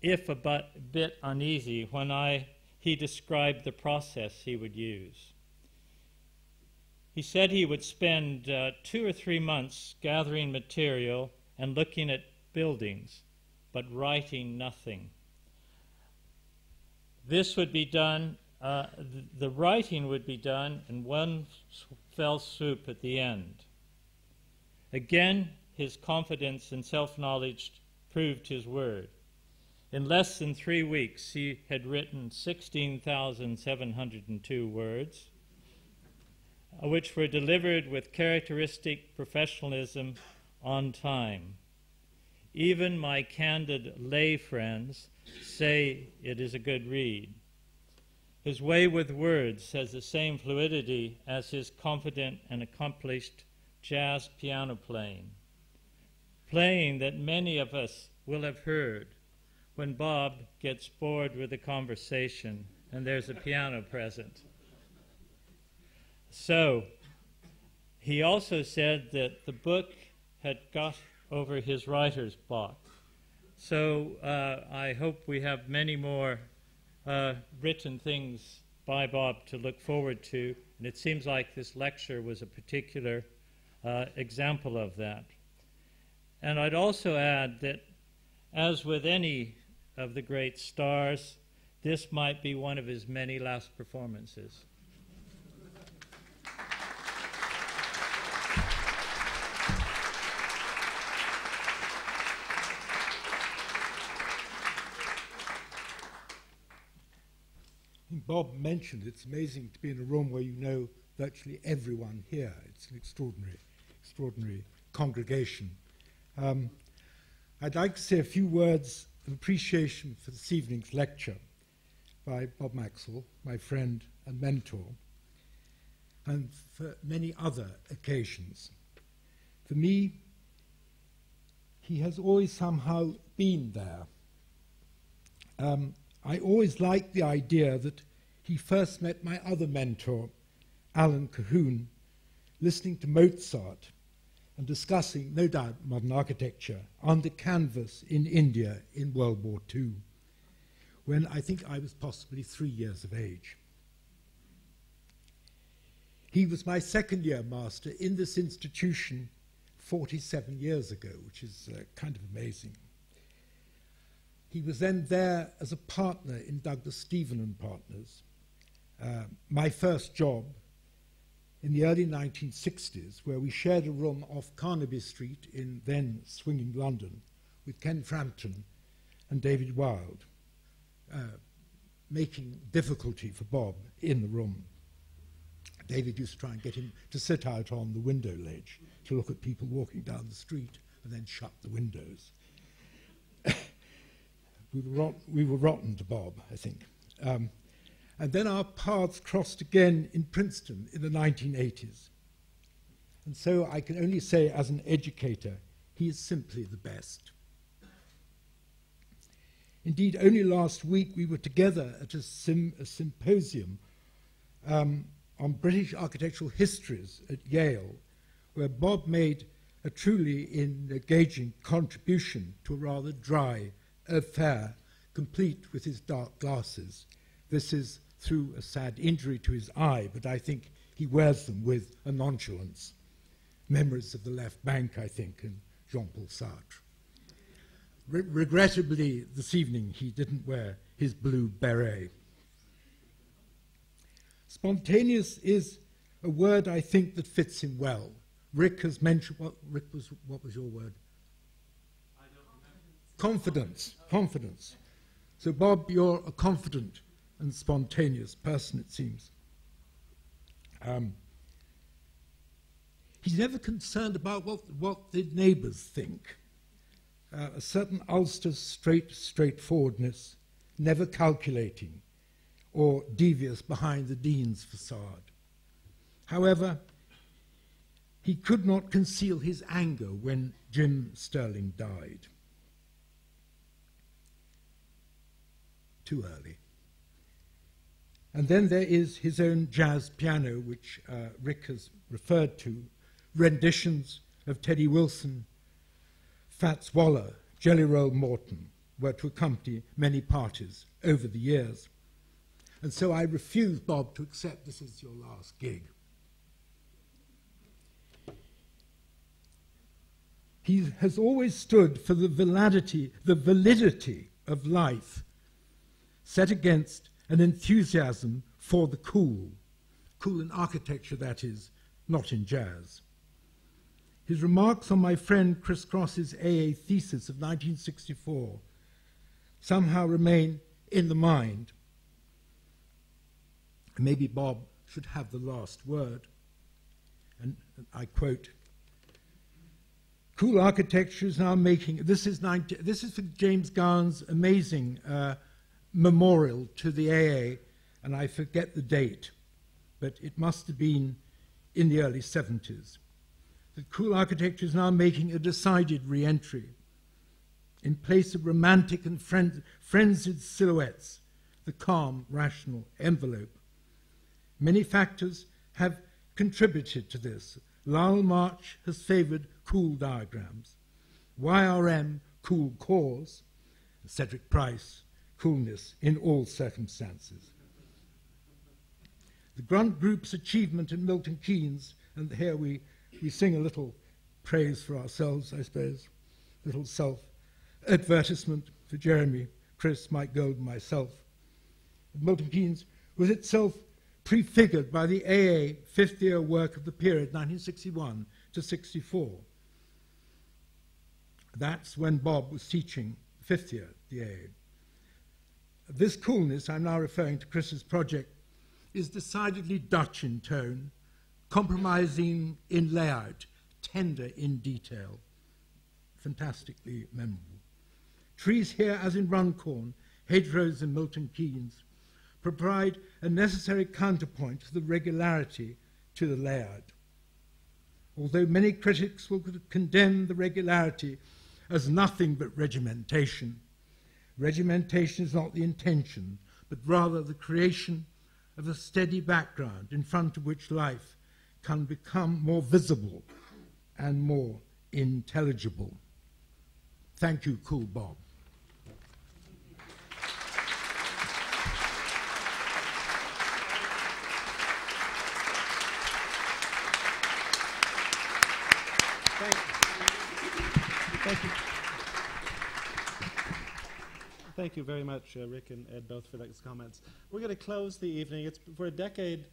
if a bit uneasy, when he described the process he would use. He said he would spend 2 or 3 months gathering material and looking at buildings, but writing nothing. This would be done, the writing would be done in one fell swoop at the end. Again, his confidence and self-knowledge proved his word. In less than 3 weeks, he had written 16,702 words, which were delivered with characteristic professionalism on time. Even my candid lay friends say it is a good read. His way with words has the same fluidity as his confident and accomplished jazz piano playing that many of us will have heard when Bob gets bored with a conversation and there's a piano present. So, he also said that the book had got over his writer's block. So I hope we have many more written things by Bob to look forward to, and it seems like this lecture was a particular example of that. And I'd also add that, as with any of the great stars, this might be one of his many last performances. Bob mentioned it's amazing to be in a room where you know virtually everyone here. It's an extraordinary congregation. I'd like to say a few words of appreciation for this evening's lecture by Bob Maxwell, my friend and mentor, and for many other occasions. For me, he has always somehow been there. I always liked the idea that he first met my other mentor, Alan Cahoon, listening to Mozart and discussing, no doubt, modern architecture under canvas in India in World War II, when I think I was possibly 3 years of age. He was my second-year master in this institution 47 years ago, which is kind of amazing. He was then there as a partner in Douglas Stephen and Partners. My first job in the early 1960s, where we shared a room off Carnaby Street in then swinging London with Ken Frampton and David Wilde, making difficulty for Bob in the room. David used to try and get him to sit out on the window ledge to look at people walking down the street and then shut the windows. We were rotten to Bob, I think. And then our paths crossed again in Princeton in the 1980s. And so I can only say, as an educator, he is simply the best. Indeed, only last week we were together at a symposium on British architectural histories at Yale, where Bob made a truly engaging contribution to a rather dry affair, complete with his dark glasses. This is through a sad injury to his eye, but I think he wears them with a nonchalance. Memories of the Left Bank, I think, and Jean-Paul Sartre. Regrettably, this evening, he didn't wear his blue beret. Spontaneous is a word, I think, that fits him well. Rick has mentioned, what was your word? I don't remember. Confidence, confidence. So, Bob, you're a confident and spontaneous person, it seems. He's never concerned about what the neighbours think. A certain Ulster straightforwardness, never calculating or devious behind the dean's facade. However, he could not conceal his anger when Jim Sterling died. Too early. And then there is his own jazz piano, which Rick has referred to, renditions of Teddy Wilson, Fats Waller, Jelly Roll Morton were to accompany many parties over the years. And so I refuse, Bob, to accept this as your last gig. He has always stood for the validity of life, set against an enthusiasm for the cool in architecture, that is, not in jazz. His remarks on my friend Chris Cross's AA thesis of 1964 somehow remain in the mind. Maybe Bob should have the last word. And I quote, "Cool architecture is now making," this is for James Gowan's amazing memorial to the AA, and I forget the date, but it must have been in the early 70s. That cool architecture is now making a decided re-entry. In place of romantic and frenzied silhouettes, the calm, rational envelope. Many factors have contributed to this. Lyle March has favoured cool diagrams. YRM, cool cause. Cedric Price, coolness in all circumstances. The Grunt Group's achievement in Milton Keynes, and here we sing a little praise for ourselves, I suppose, a little self-advertisement for Jeremy, Chris, Mike Gold, and myself. Milton Keynes was itself prefigured by the AA fifth-year work of the period 1961 to 64. That's when Bob was teaching fifth year at the AA. This coolness, I'm now referring to Chris's project, is decidedly Dutch in tone, compromising in layout, tender in detail, fantastically memorable. Trees here, as in Runcorn, hedgerows in Milton Keynes, provide a necessary counterpoint to the regularity to the layout. Although many critics will condemn the regularity as nothing but regimentation, regimentation is not the intention, but rather the creation of a steady background in front of which life can become more visible and more intelligible. Thank you, Cool Bob. Thank you. Thank you very much, Rick and Ed, both for those comments. We're going to close the evening. It's for a decade.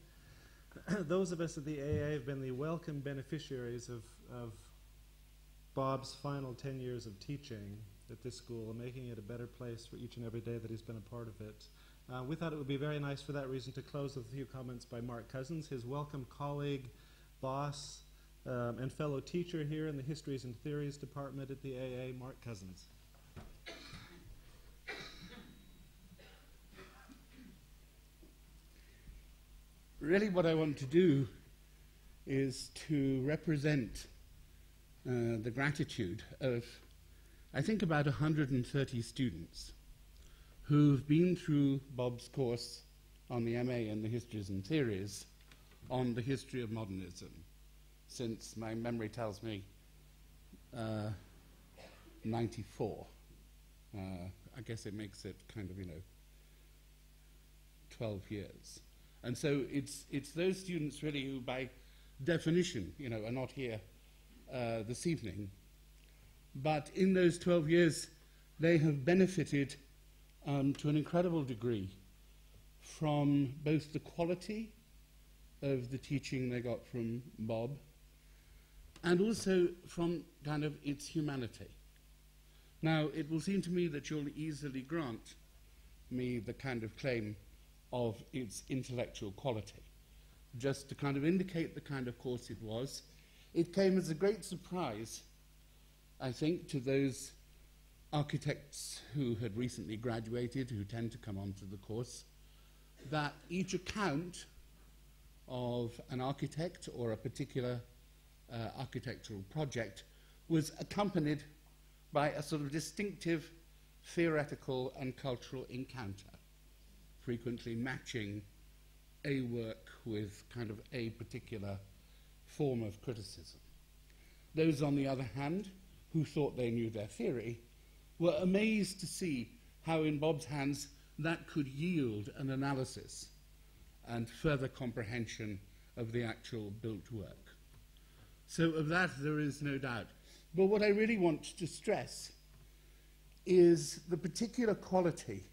Those of us at the AA have been the welcome beneficiaries of Bob's final 10 years of teaching at this school, making it a better place for each and every day that he's been a part of it. We thought it would be very nice for that reason to close with a few comments by Mark Cousins, his welcome colleague, boss, and fellow teacher here in the Histories and Theories department at the AA, Mark Cousins. Really what I want to do is to represent the gratitude of, I think, about 130 students who've been through Bob's course on the MA in the Histories and Theories on the history of modernism. since my memory tells me 94. I guess it makes it kind of, 12 years. And so it's those students really who, by definition, are not here this evening. But in those 12 years, they have benefited to an incredible degree from both the quality of the teaching they got from Bob and also from kind of its humanity. Now, it will seem to me that you'll easily grant me the kind of claim of its intellectual quality. Just to kind of indicate the kind of course it was, it came as a great surprise, I think, to those architects who had recently graduated, who tend to come onto the course, that each account of an architect or a particular architectural project was accompanied by a sort of distinctive theoretical and cultural encounter, frequently matching a work with kind of a particular form of criticism. Those, on the other hand, who thought they knew their theory, were amazed to see how in Bob's hands that could yield an analysis and further comprehension of the actual built work. So of that there is no doubt. But what I really want to stress is the particular quality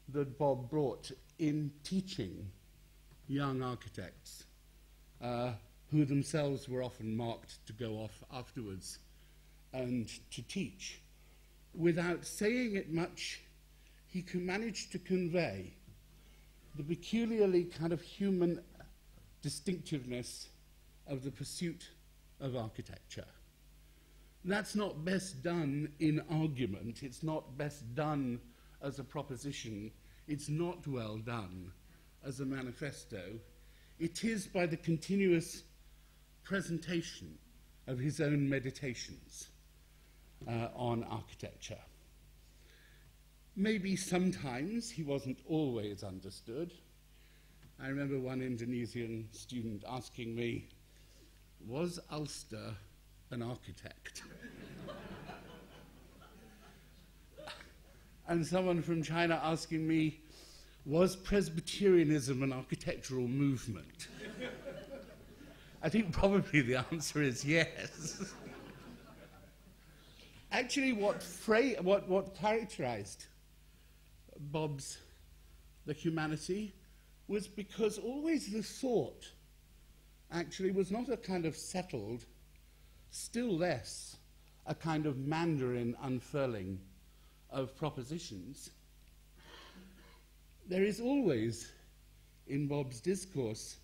that Bob brought in teaching young architects, who themselves were often marked to go off afterwards and to teach. Without saying it much, he managed to convey the peculiarly kind of human distinctiveness of the pursuit of architecture. That's not best done in argument. It's not best done as a proposition. It's not well done as a manifesto. It is by the continuous presentation of his own meditations on architecture. Maybe sometimes he wasn't always understood. I remember one Indonesian student asking me, was Ulster an architect? And someone from China asking me, was Presbyterianism an architectural movement? I think probably the answer is yes. Actually, what characterized Bob's the humanity was because always the thought actually was not a kind of settled, still less a kind of Mandarin unfurling of propositions. There is always, in Bob's discourse,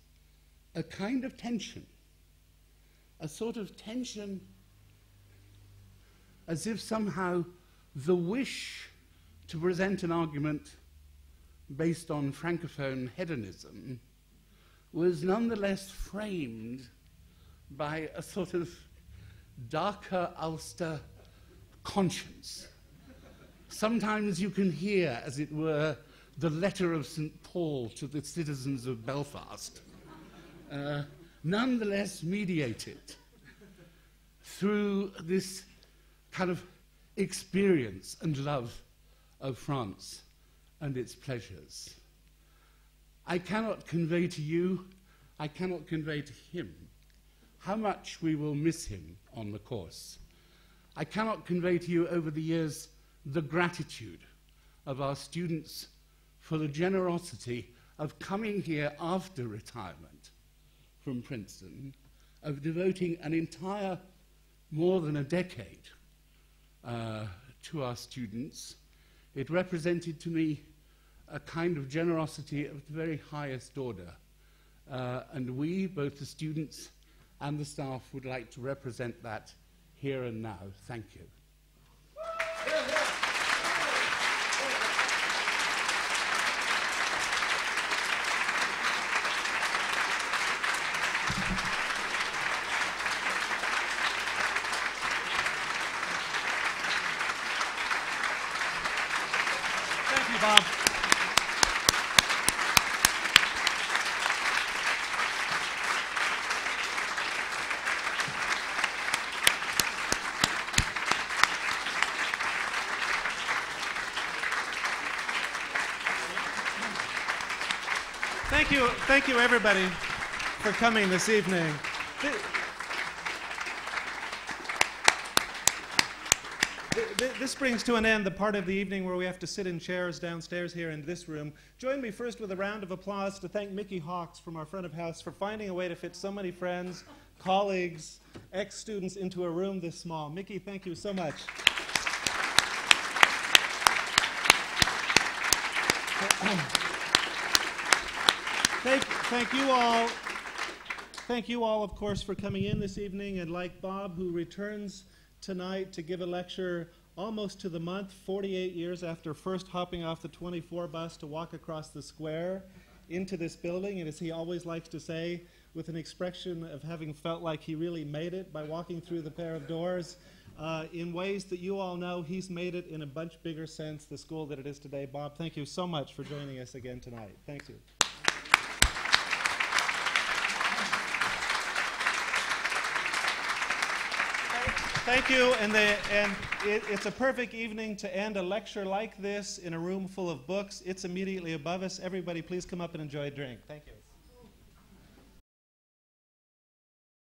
a kind of tension, a sort of tension as if somehow the wish to present an argument based on Francophone hedonism was nonetheless framed by a sort of darker Ulster conscience. Sometimes you can hear, as it were, the letter of St. Paul to the citizens of Belfast, nonetheless mediated through this kind of experience and love of France and its pleasures. I cannot convey to you, I cannot convey to him how much we will miss him on the course. I cannot convey to you over the years the gratitude of our students for the generosity of coming here after retirement from Princeton, of devoting an entire, more than a decade to our students. It represented to me a kind of generosity of the very highest order. And we, both the students and the staff, would like to represent that here and now. Thank you. Thank you, Bob. Thank you everybody for coming this evening. This brings to an end the part of the evening where we have to sit in chairs downstairs here in this room. Join me first with a round of applause to thank Mickey Hawks from our front of house for finding a way to fit so many friends, colleagues, ex-students into a room this small. Mickey, thank you so much. Thank you all, of course, for coming in this evening, and like Bob, who returns tonight to give a lecture almost to the month, 48 years after first hopping off the 24 bus to walk across the square into this building, and as he always likes to say, with an expression of having felt like he really made it by walking through the pair of doors, in ways that you all know, he's made it in a much bigger sense, the school that it is today. Bob, thank you so much for joining us again tonight. Thank you. Thank you, and it's a perfect evening to end a lecture like this in a room full of books. It's immediately above us. Everybody, please come up and enjoy a drink. Thank you.